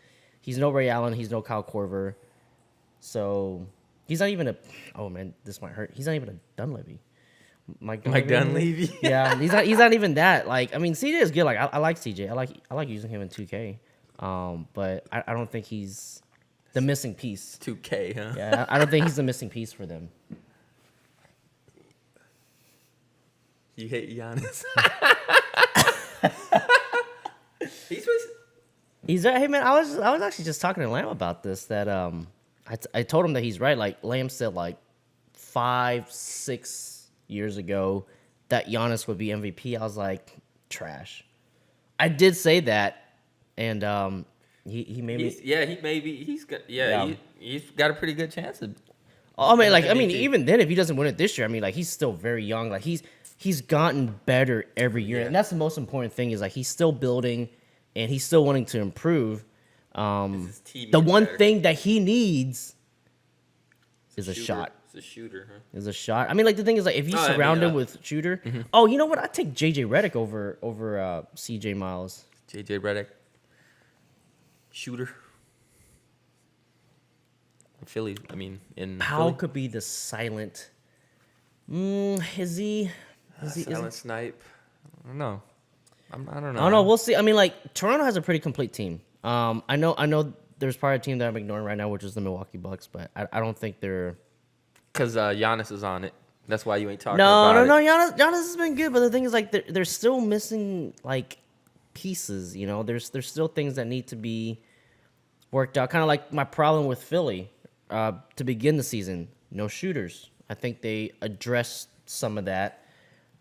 Speaker 2: no Ray Allen. He's no Kyle Korver. So he's not even oh man, this might hurt. He's not even a Dunleavy. Mike
Speaker 3: Dunleavy.
Speaker 2: Yeah, he's not even that. Like, I mean, CJ is good. Like, I like CJ. I like using him in 2K. But I don't think he's the missing piece.
Speaker 3: 2K, huh?
Speaker 2: Yeah, I don't think he's the missing piece for them.
Speaker 3: You hate Giannis.
Speaker 2: Hey man, I was actually just talking to Lamb about this. That I told him that he's right. Like Lamb said, like 5-6 years ago that Giannis would be MVP. I was like, trash. I did say that, and he made me.
Speaker 3: He's got a pretty good chance of.
Speaker 2: I mean, like,
Speaker 3: MVP.
Speaker 2: even then, if he doesn't win it this year, I mean, like, he's still very young. Like, he's gotten better every year, and that's the most important thing. Is like he's still building, and he's still wanting to improve. The one thing that he needs is a shot.
Speaker 3: It's a shooter, huh?
Speaker 2: Is a shot. I mean, like the thing is, like if you surround him with shooter, oh, you know what? I'd take JJ Redick over CJ Miles.
Speaker 3: JJ Redick, shooter. Philly. I mean, in
Speaker 2: Powell
Speaker 3: Philly.
Speaker 2: could be the silent. Is he?
Speaker 3: Silent snipe. I don't know. I don't know.
Speaker 2: I don't know. We'll see. I mean, like Toronto has a pretty complete team. I know. There's probably a team that I'm ignoring right now, which is the Milwaukee Bucks, but I don't think they're.
Speaker 3: Because Giannis is on it. That's why you ain't talking
Speaker 2: No,
Speaker 3: about
Speaker 2: no,
Speaker 3: it.
Speaker 2: no. Giannis has been good, but the thing is, like, they're still missing like pieces. You know, there's still things that need to be worked out. Kind of like my problem with Philly to begin the season. No shooters. I think they addressed some of that.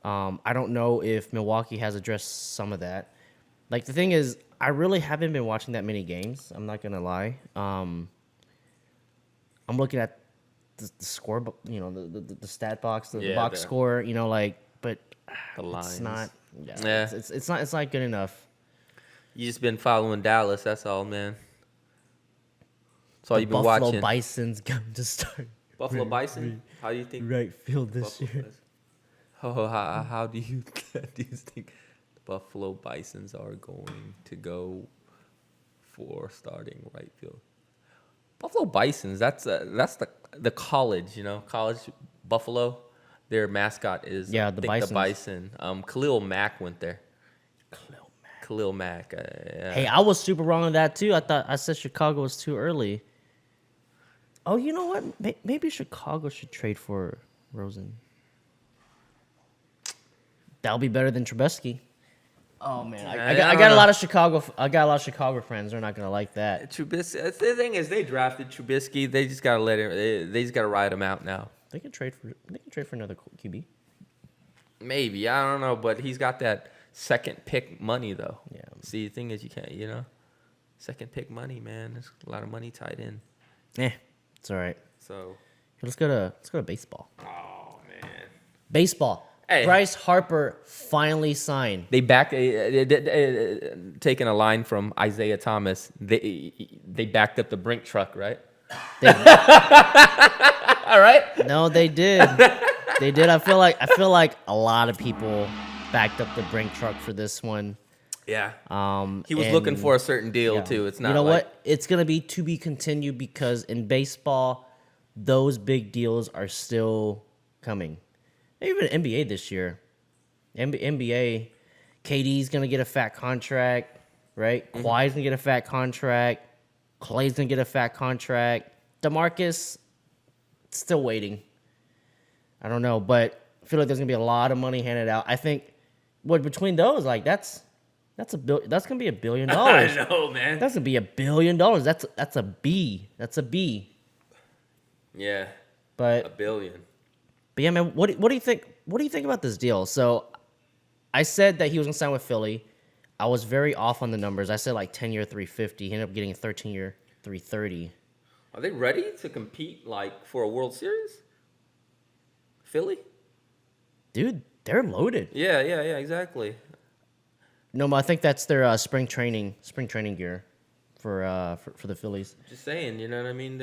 Speaker 2: I don't know if Milwaukee has addressed some of that. Like the thing is, I really haven't been watching that many games. I'm not gonna lie. I'm looking at the score, you know, the stat box, the box score, you know, like, but
Speaker 3: The Lions.
Speaker 2: it's not. Yeah,
Speaker 3: Yeah.
Speaker 2: it's not good enough.
Speaker 3: You just been following Dallas. That's all, man. That's all
Speaker 2: The
Speaker 3: you've been
Speaker 2: Buffalo
Speaker 3: watching.
Speaker 2: Bison's going to start
Speaker 3: Buffalo Bison. How do you think?
Speaker 2: right field this
Speaker 3: Buffalo
Speaker 2: year.
Speaker 3: Bison. How do you think the Buffalo Bisons are going to go for starting right field? Buffalo Bisons. That's the college. You know, college Buffalo. Their mascot is
Speaker 2: Yeah,
Speaker 3: I
Speaker 2: the
Speaker 3: think
Speaker 2: Bisons.
Speaker 3: the Bison. Khalil Mack went there. Khalil Mack. Yeah.
Speaker 2: Hey, I was super wrong on that too. I said Chicago was too early. Oh, you know what? Maybe Chicago should trade for Rosen. That'll be better than Trubisky. Oh man, I got a lot of Chicago. I got a lot of Chicago friends. They're not gonna like that.
Speaker 3: Trubisky. The thing is, they drafted Trubisky. They just gotta let him. They just gotta ride him out now.
Speaker 2: They can trade for another QB.
Speaker 3: Maybe, I don't know, but he's got that second pick money though.
Speaker 2: Yeah.
Speaker 3: See, the thing is, you can't. Second pick money, man. There's a lot of money tied in.
Speaker 2: It's all right.
Speaker 3: So.
Speaker 2: Let's go to baseball.
Speaker 3: Oh man.
Speaker 2: Baseball.
Speaker 3: Hey.
Speaker 2: Bryce Harper finally signed.
Speaker 3: They taking a line from Isaiah Thomas. They backed up the Brink truck, right?
Speaker 2: All right. No, they did. They did. I feel like a lot of people backed up the Brink truck for this one.
Speaker 3: Yeah. He was looking
Speaker 2: and-
Speaker 3: for a certain deal
Speaker 2: Yeah.
Speaker 3: too. It's not.
Speaker 2: You know
Speaker 3: like,
Speaker 2: what? It's gonna be to be continued because in baseball, those big deals are still coming. Even NBA this year, NBA, KD's gonna get a fat contract, right? Kawhi's gonna get a fat contract. Clay's gonna get a fat contract. DeMarcus, still waiting. I don't know, but I feel like there's gonna be a lot of money handed out. I think, between those, like that's gonna be $1 billion.
Speaker 3: I know, man.
Speaker 2: That's gonna be $1 billion. That's a B. That's a B.
Speaker 3: Yeah.
Speaker 2: But
Speaker 3: $1 billion.
Speaker 2: yeah, man. What do you think? What do you think about this deal? So, I said that he was gonna sign with Philly. I was very off on the numbers. I said like 10-year 350. He ended up getting a 13-year 330.
Speaker 3: Are they ready to compete like for a World Series? Philly?
Speaker 2: Dude, they're loaded.
Speaker 3: Yeah, exactly.
Speaker 2: No, but I think that's their spring training gear for the Phillies.
Speaker 3: Just saying, you know what I mean?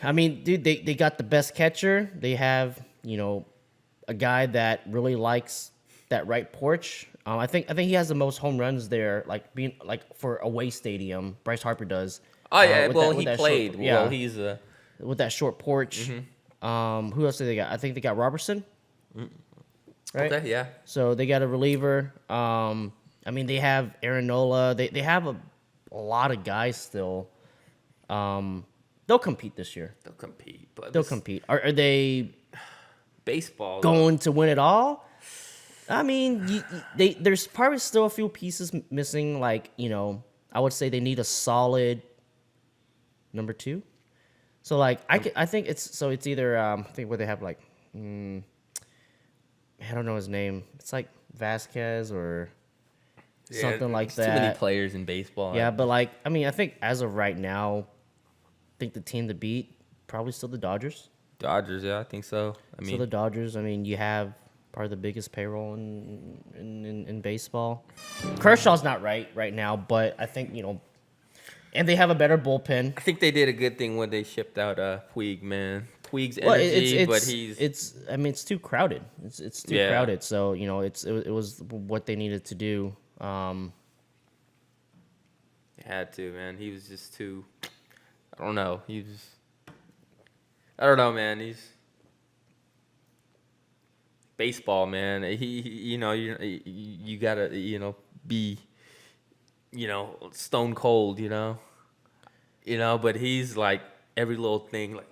Speaker 2: I mean, dude, they got the best catcher. They have, a guy that really likes that right porch. I think he has the most home runs there, like being like for away stadium. Bryce Harper does.
Speaker 3: Oh yeah,
Speaker 2: with
Speaker 3: he
Speaker 2: that
Speaker 3: played.
Speaker 2: Short, yeah,
Speaker 3: He's a.
Speaker 2: with that short porch. Who else did they got? I think they got Robertson. Right.
Speaker 3: Okay, yeah.
Speaker 2: So they got a reliever. I mean, they have Aaron Nola. They have a lot of guys still. They'll compete this year.
Speaker 3: They'll compete, but
Speaker 2: They'll compete. Are they
Speaker 3: baseball
Speaker 2: going to win it all? I mean, there's probably still a few pieces missing. Like, I would say they need a solid number 2. So like I think it's either I think where they have like I don't know his name. It's like Vasquez or something like that.
Speaker 3: Too many players in baseball.
Speaker 2: Yeah, but like I mean, I think as of right now, I think the team to beat probably still the Dodgers.
Speaker 3: Dodgers, yeah, I think so. I mean,
Speaker 2: So the Dodgers. I mean, you have probably the biggest payroll in baseball. Kershaw's not right now, but I think and they have a better bullpen.
Speaker 3: I think they did a good thing when they shipped out Puig, man. Puig's
Speaker 2: Well,
Speaker 3: energy, but he's
Speaker 2: it's too crowded. It's too crowded. So it was what they needed to do.
Speaker 3: had to, man. He was just too. I don't know. I don't know, man. He's baseball, man. You gotta, be, stone cold, but he's like every little thing, like,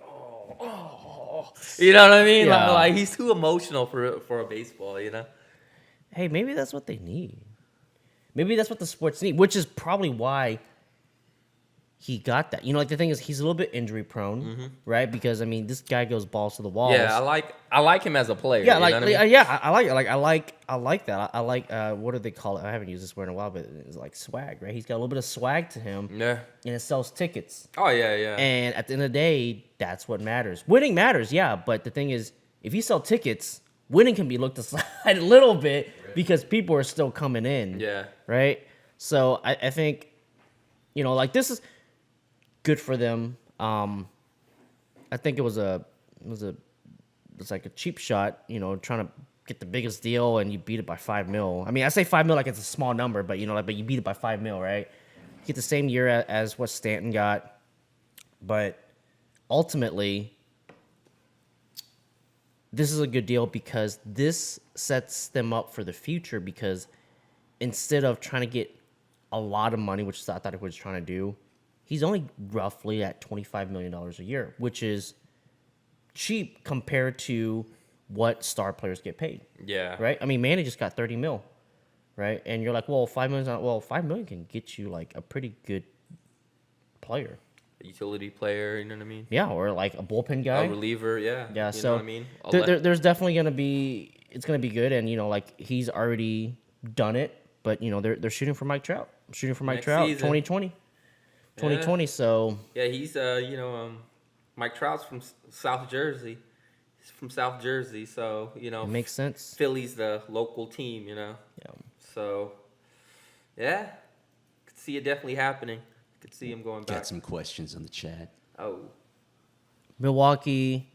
Speaker 3: you know what I mean?
Speaker 2: Yeah.
Speaker 3: Like he's too emotional for a baseball,
Speaker 2: Hey, maybe that's what they need. Maybe that's what the sports need, which is probably why he got that. Like the thing is, he's a little bit injury prone, right? Because I mean, this guy goes balls to the walls.
Speaker 3: Yeah, I like him as a player.
Speaker 2: Yeah,
Speaker 3: you
Speaker 2: like,
Speaker 3: know what I mean?
Speaker 2: yeah, I like it. Like I like that. I like what do they call it? I haven't used this word in a while, but it's like swag, right? He's got a little bit of swag to him,
Speaker 3: Yeah.
Speaker 2: and it sells tickets.
Speaker 3: Oh yeah, yeah.
Speaker 2: And at the end of the day, that's what matters. Winning matters, yeah, but the thing is, if you sell tickets, winning can be looked aside a little bit because people are still coming in.
Speaker 3: Yeah.
Speaker 2: Right. So I think, like this is good for them. I think it was like a cheap shot, trying to get the biggest deal and you beat it by $5 million. I mean, I say $5 million like it's a small number, but but you beat it by $5 million, right? You get the same year as what Stanton got, but ultimately, this is a good deal because this sets them up for the future. Because instead of trying to get a lot of money, which I thought he was trying to do, he's only roughly at $25 million a year, which is cheap compared to what star players get paid.
Speaker 3: Yeah.
Speaker 2: Right? I mean, Manny just got $30 million, right? And you're like, well, $5 million's not. Well, $5 million can get you like a pretty good player.
Speaker 3: A utility player, you know what I mean?
Speaker 2: Yeah, or like a bullpen guy.
Speaker 3: A reliever, yeah.
Speaker 2: Yeah,
Speaker 3: You
Speaker 2: so
Speaker 3: know what I mean?
Speaker 2: there's definitely it's gonna be good, and like he's already done it. But they're shooting for Mike Trout. Shooting for Mike
Speaker 3: Next
Speaker 2: Trout,
Speaker 3: season.
Speaker 2: 2020. So
Speaker 3: Yeah, he's Mike Trout's from South Jersey. He's from South Jersey, so
Speaker 2: it makes sense.
Speaker 3: Philly's the local team,
Speaker 2: Yeah.
Speaker 3: So yeah, could see it definitely happening. Could see him going back.
Speaker 1: Got some questions on the chat.
Speaker 3: Oh,
Speaker 2: Milwaukee.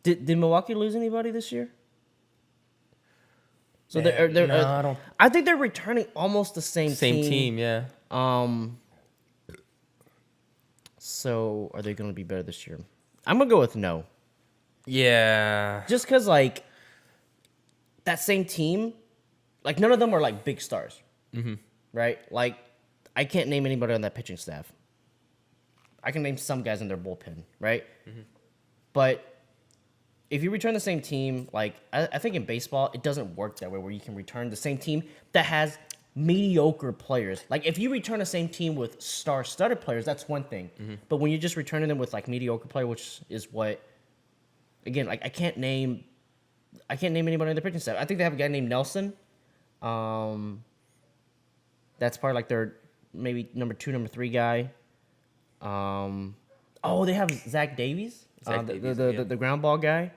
Speaker 2: Did Milwaukee lose anybody this year? So I think they're returning almost the same
Speaker 3: team, yeah.
Speaker 2: So are they going to be better this year? I'm gonna go with no.
Speaker 3: Yeah.
Speaker 2: Just because like that same team, like none of them are like big stars, right? Like I can't name anybody on that pitching staff. I can name some guys in their bullpen, right? But if you return the same team, like I think in baseball, it doesn't work that way where you can return the same team that has mediocre players. Like if you return the same team with star-studded players, that's one thing. But when you're just returning them with like mediocre player, which is what, again, like I can't name anybody on the pitching staff. I think they have a guy named Nelson. That's probably like their maybe number 2, number 3 guy. They have Zach Davies, the ground ball guy.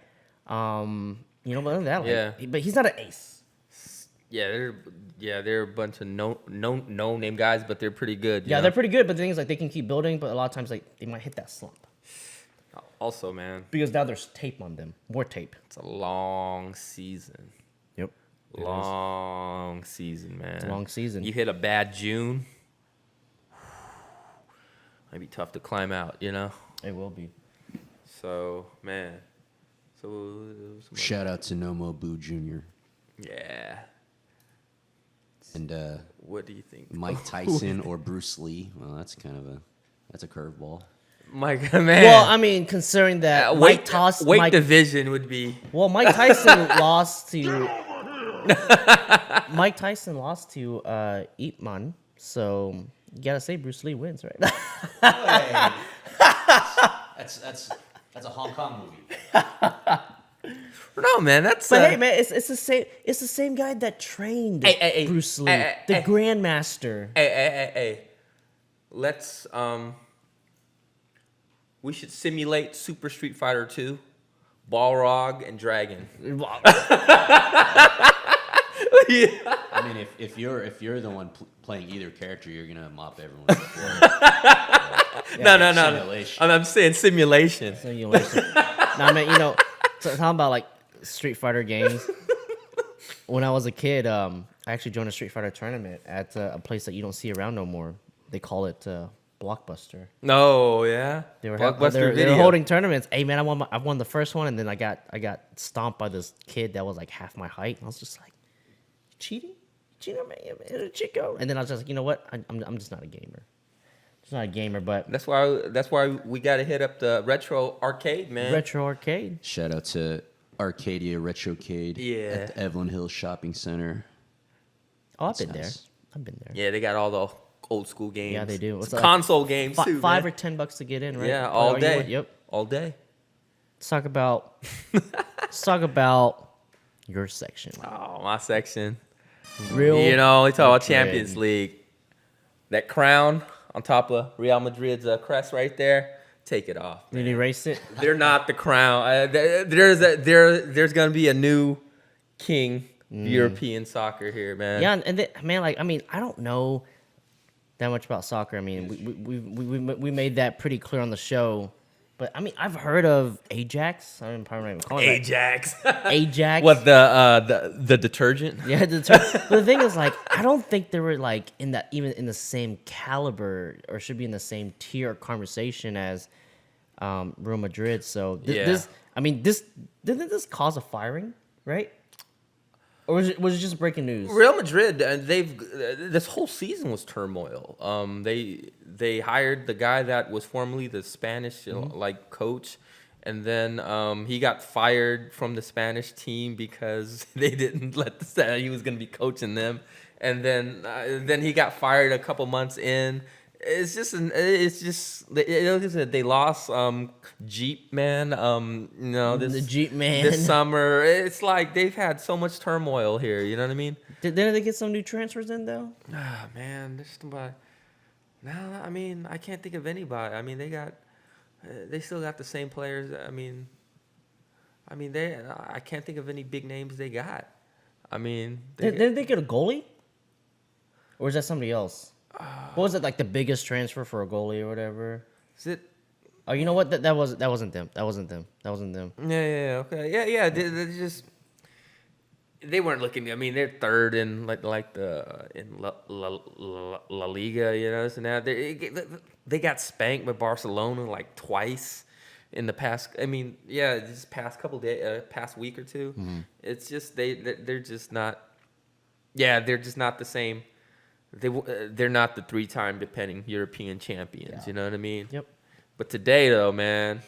Speaker 2: But other than that, like, but he's not an ace.
Speaker 3: They're a bunch of no name guys, but they're pretty good.
Speaker 2: They're pretty good. But the thing is, like, they can keep building, but a lot of times, like, they might hit that slump.
Speaker 3: Also, man,
Speaker 2: Because now there's tape on them, more tape.
Speaker 3: it's a long season.
Speaker 2: Yep,
Speaker 3: Long season, man.
Speaker 2: it's a long season.
Speaker 3: You hit a bad June, might be tough to climb out,
Speaker 2: It will be.
Speaker 3: So, man.
Speaker 1: Shout out to Nomo Boo Jr.
Speaker 3: Yeah.
Speaker 1: And
Speaker 3: What do you think?
Speaker 1: Mike Tyson or Bruce Lee. Well, that's a curveball.
Speaker 3: Mike, man.
Speaker 2: Well, I mean, considering that Mike
Speaker 3: division would be.
Speaker 2: Well, Mike Tyson lost to. Mike Tyson lost to Ip Man, so you gotta say Bruce Lee wins, right?
Speaker 1: That's a Hong Kong movie.
Speaker 3: No, man, that's.
Speaker 2: But hey, man, it's the same. It's the same guy that trained Bruce Lee, the Grandmaster.
Speaker 3: Hey. Let's we should simulate Super Street Fighter 2, Balrog and Dragon.
Speaker 1: I mean, if you're the one playing either character, you're gonna mop everyone.
Speaker 3: No.
Speaker 1: Simulation.
Speaker 3: I'm saying simulation.
Speaker 2: Simulation. Nah, man, talking about like Street Fighter games. When I was a kid, I actually joined a Street Fighter tournament at a place that you don't see around no more. They call it Blockbuster.
Speaker 3: No, yeah.
Speaker 2: They were holding tournaments. Hey, man, I won the first one, and then I got stomped by this kid that was like half my height. And I was just like, cheating? Chico. And then I was just like, you know what? I'm just not a gamer. Just not a gamer, but
Speaker 3: That's why we got to hit up the retro arcade, man.
Speaker 2: retro arcade.
Speaker 1: Shout out to Arcadia Retrocade
Speaker 3: Yeah.
Speaker 1: at the Evelyn Hills Shopping Center.
Speaker 2: Oh, I've
Speaker 1: That's
Speaker 2: been there.
Speaker 1: nice.
Speaker 2: I've been there.
Speaker 3: Yeah, they got all the old school games.
Speaker 2: Yeah, they do.
Speaker 3: Some
Speaker 2: It's like
Speaker 3: console games too.
Speaker 2: $5
Speaker 3: man.
Speaker 2: or $10 to get in, right?
Speaker 3: Yeah,
Speaker 2: Play
Speaker 3: all
Speaker 2: you
Speaker 3: day.
Speaker 2: want. Yep.
Speaker 3: All day.
Speaker 2: Let's talk about. let's talk about your section.
Speaker 3: Oh, my section.
Speaker 2: Real.
Speaker 3: You know, we talk about
Speaker 2: Madrid.
Speaker 3: Champions League. That crown on top of Real Madrid's crest right there. Take it off.
Speaker 2: Did you erase it?
Speaker 3: They're not the crown. There's gonna be a new king European soccer here, man.
Speaker 2: Yeah, and man, like I mean, I don't know that much about soccer. I mean, we made that pretty clear on the show. But I mean, I've heard of Ajax. I don't probably not even call it
Speaker 3: Ajax.
Speaker 2: that. Ajax.
Speaker 3: What the detergent?
Speaker 2: Yeah, but the thing is, like, I don't think they were like in that even in the same caliber or should be in the same tier or conversation as Real Madrid. So this, I mean, didn't this cause a firing, right? Or was it just breaking news?
Speaker 3: Real Madrid, this whole season was turmoil. They hired the guy that was formerly the Spanish like coach, and then he got fired from the Spanish team because they didn't let he was going to be coaching them, and then he got fired a couple months in. It's just they lost Jeep man.
Speaker 2: The Jeep man.
Speaker 3: this summer. It's like they've had so much turmoil here. You know what I mean?
Speaker 2: Didn't they get some new transfers in though?
Speaker 3: Ah man, there's somebody. No, I mean I can't think of anybody. I mean they still got the same players. I mean I can't think of any big names they got. I mean,
Speaker 2: Didn't they get a goalie? Or is that somebody else? What was it like the biggest transfer for a goalie or whatever?
Speaker 3: is it?
Speaker 2: Oh, you know what? That wasn't them. That wasn't them.
Speaker 3: Yeah, okay, yeah. They weren't looking. I mean, they're third in La Liga, you know, this and that. They got spanked by Barcelona like twice in the past. I mean, yeah, this past couple days, past week or two.
Speaker 2: Mm-hmm.
Speaker 3: It's just they're just not. Yeah, they're just not the same. They're not the 3-time defending European champions.
Speaker 2: Yeah.
Speaker 3: You know what I mean?
Speaker 2: Yep.
Speaker 3: But today, though, man,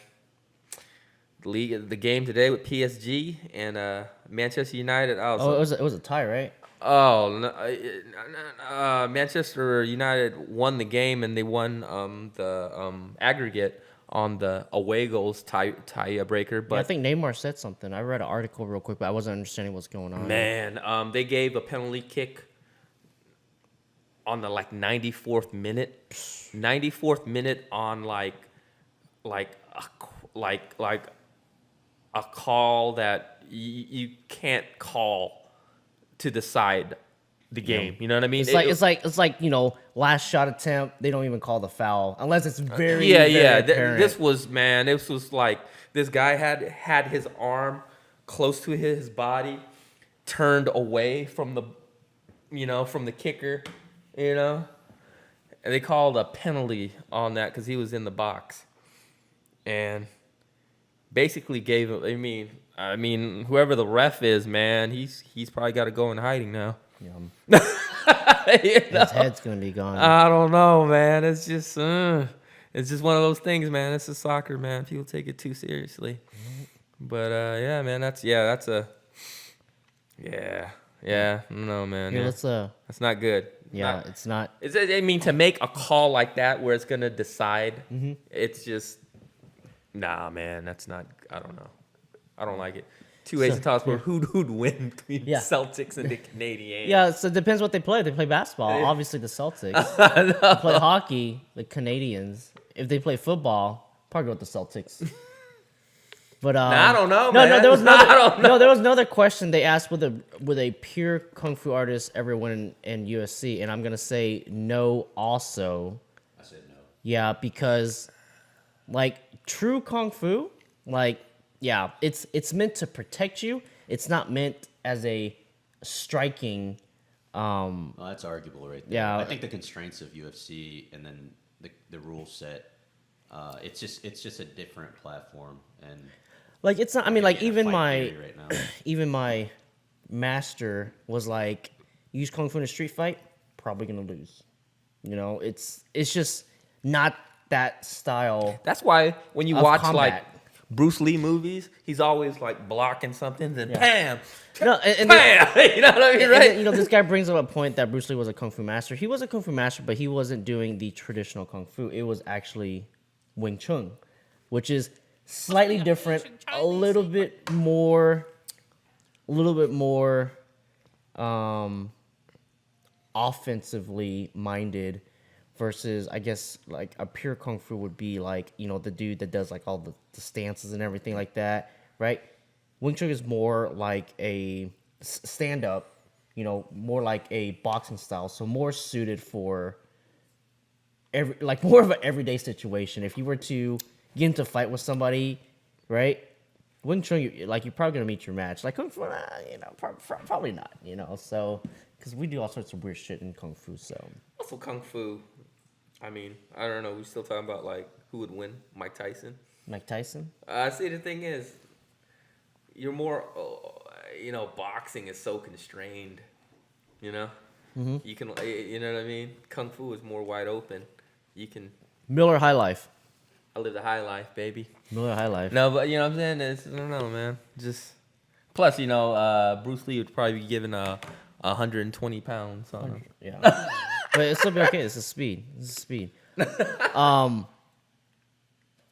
Speaker 3: the game today with PSG and Manchester United.
Speaker 2: It was a tie, right?
Speaker 3: Oh, no, Manchester United won the game and they won the aggregate on the away goals tie-breaker. But
Speaker 2: Yeah, I think Neymar said something. I read an article real quick, but I wasn't understanding what's going on.
Speaker 3: man, they gave a penalty kick on the 94th minute. 94th minute on like a call that you can't call to decide the game. You know what I mean?
Speaker 2: It's like last shot attempt. They don't even call the foul unless it's very
Speaker 3: yeah.
Speaker 2: apparent.
Speaker 3: This was like this guy had his arm close to his body, turned away from the kicker, and they called a penalty on that because he was in the box, and basically gave him. I mean, whoever the ref is, man, he's probably got to go in hiding now.
Speaker 2: Yum.
Speaker 3: You know?
Speaker 2: His head's gonna be gone.
Speaker 3: I don't know, man. It's just one of those things, man. It's a soccer, man. People take it too seriously. But yeah, man. That's a no, man.
Speaker 2: Here,
Speaker 3: Yeah.
Speaker 2: let's
Speaker 3: That's not good.
Speaker 2: yeah, it's not.
Speaker 3: To make a call like that where it's gonna decide,
Speaker 2: Mm-hmm.
Speaker 3: it's just nah, man. That's not. I don't know. I don't like it. Two ways to toss for who'd win between
Speaker 2: Yeah.
Speaker 3: Celtics and the Canadiens.
Speaker 2: Yeah, so it depends what they play. They play basketball, obviously the Celtics. Play hockey, the Canadians. If they play football, probably go with the Celtics. But
Speaker 3: I don't know,
Speaker 2: No,
Speaker 3: man.
Speaker 2: there was
Speaker 3: I don't know.
Speaker 2: no, there was another question they asked with a pure kung fu artist ever win in USC, and I'm gonna say no. Also,
Speaker 1: I said no.
Speaker 2: yeah, because like true kung fu, like yeah, it's meant to protect you. It's not meant as a striking.
Speaker 1: Well, that's arguable, right there.
Speaker 2: Yeah.
Speaker 1: I think the constraints of UFC and then the rule set, it's just a different platform, and
Speaker 2: Like it's not. I mean, like
Speaker 1: in a
Speaker 2: even
Speaker 1: fight
Speaker 2: my
Speaker 1: theory right now.
Speaker 2: even my master was like, use kung fu in a street fight, probably gonna lose. You know, it's just not that style.
Speaker 3: That's why when you
Speaker 2: Of
Speaker 3: watch
Speaker 2: combat.
Speaker 3: like Bruce Lee movies, he's always like blocking something, then
Speaker 2: Yeah.
Speaker 3: bam,
Speaker 2: No, and
Speaker 3: bam. You know what I mean,
Speaker 2: and
Speaker 3: right?
Speaker 2: then, you know, this guy brings up a point that Bruce Lee was a kung fu master. He was a kung fu master, but he wasn't doing the traditional kung fu. It was actually Wing Chun, which is slightly different, a little bit more offensively minded versus, I guess, like a pure kung fu would be like, you know, the dude that does like all the stances and everything like that, right? Wing Chun is more like a stand up, you know, more like a boxing style, so more suited for more of an everyday situation. If you were to get into a fight with somebody, right? Wing Chun, you're probably gonna meet your match. Like kung fu, you know, probably not, you know. So, because we do all sorts of weird shit in kung fu. So,
Speaker 3: Also, kung fu. I mean, I don't know. We still talking about like who would win, Mike Tyson.
Speaker 2: Mike Tyson.
Speaker 3: See, the thing is, you're more, you know, boxing is so constrained. You know, you can, you know what I mean. Kung fu is more wide open. You can.
Speaker 2: Miller High Life.
Speaker 3: I live the high life, baby.
Speaker 2: Miller High Life.
Speaker 3: No, but you know what I'm saying? It's, I don't know, man. Just plus, you know, Bruce Lee would probably be given 120 pounds on him.
Speaker 2: Yeah, but it'll still be okay. It's a speed.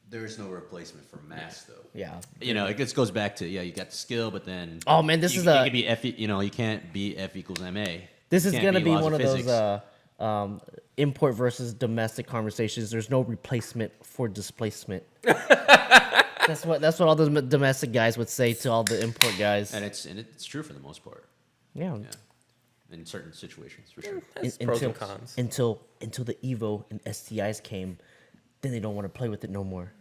Speaker 1: There is no replacement for mass, though.
Speaker 2: Yeah.
Speaker 1: You know, it just goes back to, you got the skill, but then...
Speaker 2: Oh, man, this
Speaker 1: you,
Speaker 2: is
Speaker 1: you
Speaker 2: a...
Speaker 1: could be F, you know, you can't be F equals MA.
Speaker 2: This is
Speaker 1: Can't
Speaker 2: going to be
Speaker 1: laws
Speaker 2: one of
Speaker 1: physics.
Speaker 2: those import versus domestic conversations. There's no replacement for displacement. That's what all the domestic guys would say to all the import guys.
Speaker 1: And it's true for the most part.
Speaker 2: Yeah.
Speaker 1: Yeah. In certain situations, for sure.
Speaker 3: That's pros and cons.
Speaker 2: Until the Evo and STIs came, then they don't want to play with it no more.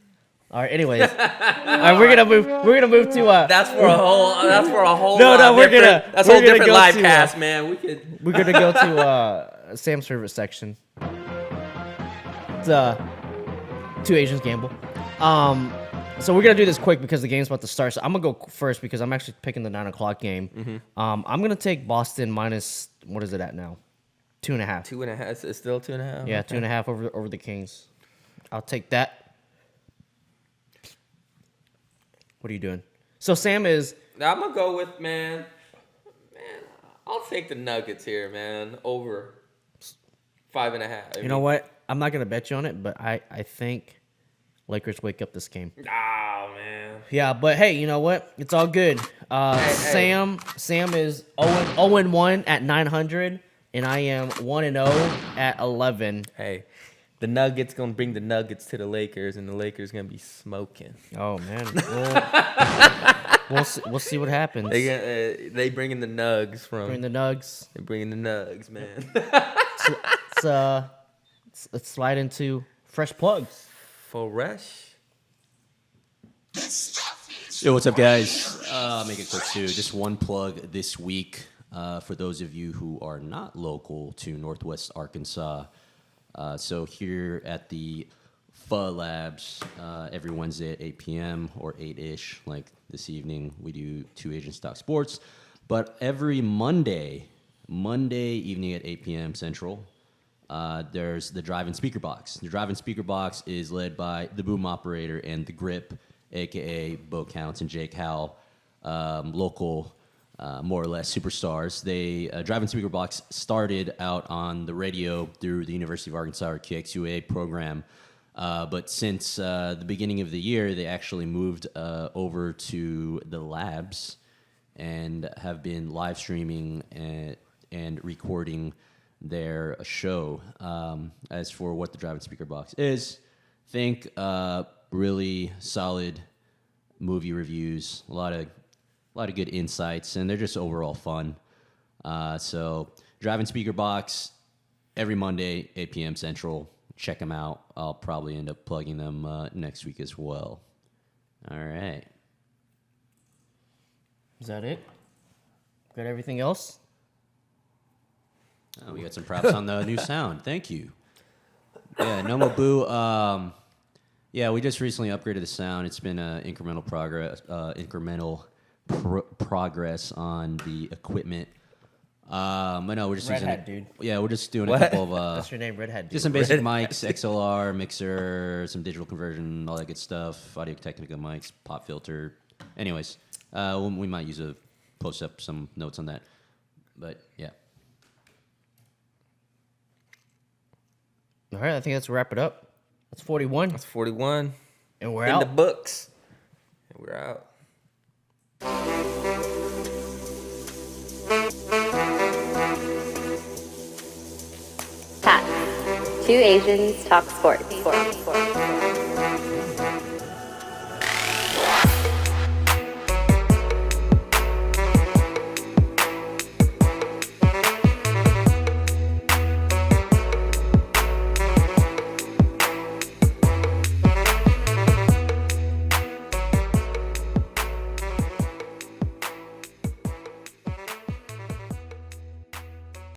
Speaker 2: All right. Anyways, all right, we're gonna move to
Speaker 3: That's for a whole. That's for a whole.
Speaker 2: No, we're gonna.
Speaker 3: That's
Speaker 2: we're
Speaker 3: a whole
Speaker 2: gonna
Speaker 3: different
Speaker 2: go
Speaker 3: live
Speaker 2: to,
Speaker 3: cast, man. We could.
Speaker 2: We're gonna go to Sam's favorite section. It's Two Asians Gamble. So we're gonna do this quick because the game's about to start. So I'm gonna go first because I'm actually picking the 9:00 game. I'm gonna take Boston minus. What is it at now? 2.5.
Speaker 3: 2.5. It's still 2.5.
Speaker 2: Yeah,
Speaker 3: Okay.
Speaker 2: 2.5 over the Kings. I'll take that. What are you doing? So Sam is.
Speaker 3: Now I'm gonna go with man. I'll take the Nuggets here, man. Over 5.5.
Speaker 2: You know what? I'm not gonna bet you on it, but I think Lakers wake up this game.
Speaker 3: Oh man.
Speaker 2: Yeah, but hey, you know what? It's all good. Sam is 0-1 at 900, and I am 1-0 at 11.
Speaker 3: Hey, the Nuggets gonna bring the Nuggets to the Lakers, and the Lakers gonna be smoking.
Speaker 2: Oh man, we'll see what happens.
Speaker 3: They bringing the Nugs from.
Speaker 2: Bring the Nugs.
Speaker 3: They're bringing the Nugs, man.
Speaker 2: Let's slide into fresh plugs.
Speaker 3: Foresh.
Speaker 1: Yo, what's up, guys? Make it quick, too. Just one plug this week for those of you who are not local to Northwest Arkansas. So here at the FA Labs, every Wednesday at 8 p.m. or 8-ish, like this evening, we do Two Asians Talk Sports. But every Monday evening at 8 p.m. Central, there's the Drive-In Speaker Box. The Drive-In Speaker Box is led by the Boom Operator and the Grip, a.k.a. Bo Counts and Jake Howell, local, more or less, superstars. They Drive-In Speaker Box started out on the radio through the University of Arkansas or KXUA program, but since the beginning of the year, they actually moved over to the labs and have been live streaming and recording their show. As for what the Drive-In Speaker Box is, think really solid movie reviews, a lot of good insights, and they're just overall fun. So Drive-In Speaker Box every Monday, 8 p.m. Central. Check them out. I'll probably end up plugging them next week as well. All right.
Speaker 2: Is that it? Got everything else?
Speaker 1: Oh, we got some props on the new sound. Thank you. Yeah, Nomo Boo. Yeah, we just recently upgraded the sound. It's been incremental progress on the equipment. But no, we're just
Speaker 2: Red
Speaker 1: using
Speaker 2: Hat, dude.
Speaker 1: Yeah, we're just doing
Speaker 3: What?
Speaker 1: a couple of
Speaker 2: That's your name, Red Hat, dude.
Speaker 1: just some basic mics, XLR, mixer, some digital conversion, all that good stuff. Audio Technica mics, pop filter. Anyways, we might post up some notes on that. But yeah.
Speaker 2: All right, I think let's wrap it up. That's 41,
Speaker 3: That's 41
Speaker 2: and we're
Speaker 3: in
Speaker 2: out.
Speaker 3: the books. And we're out.
Speaker 5: TATS. Two Asians talk sports.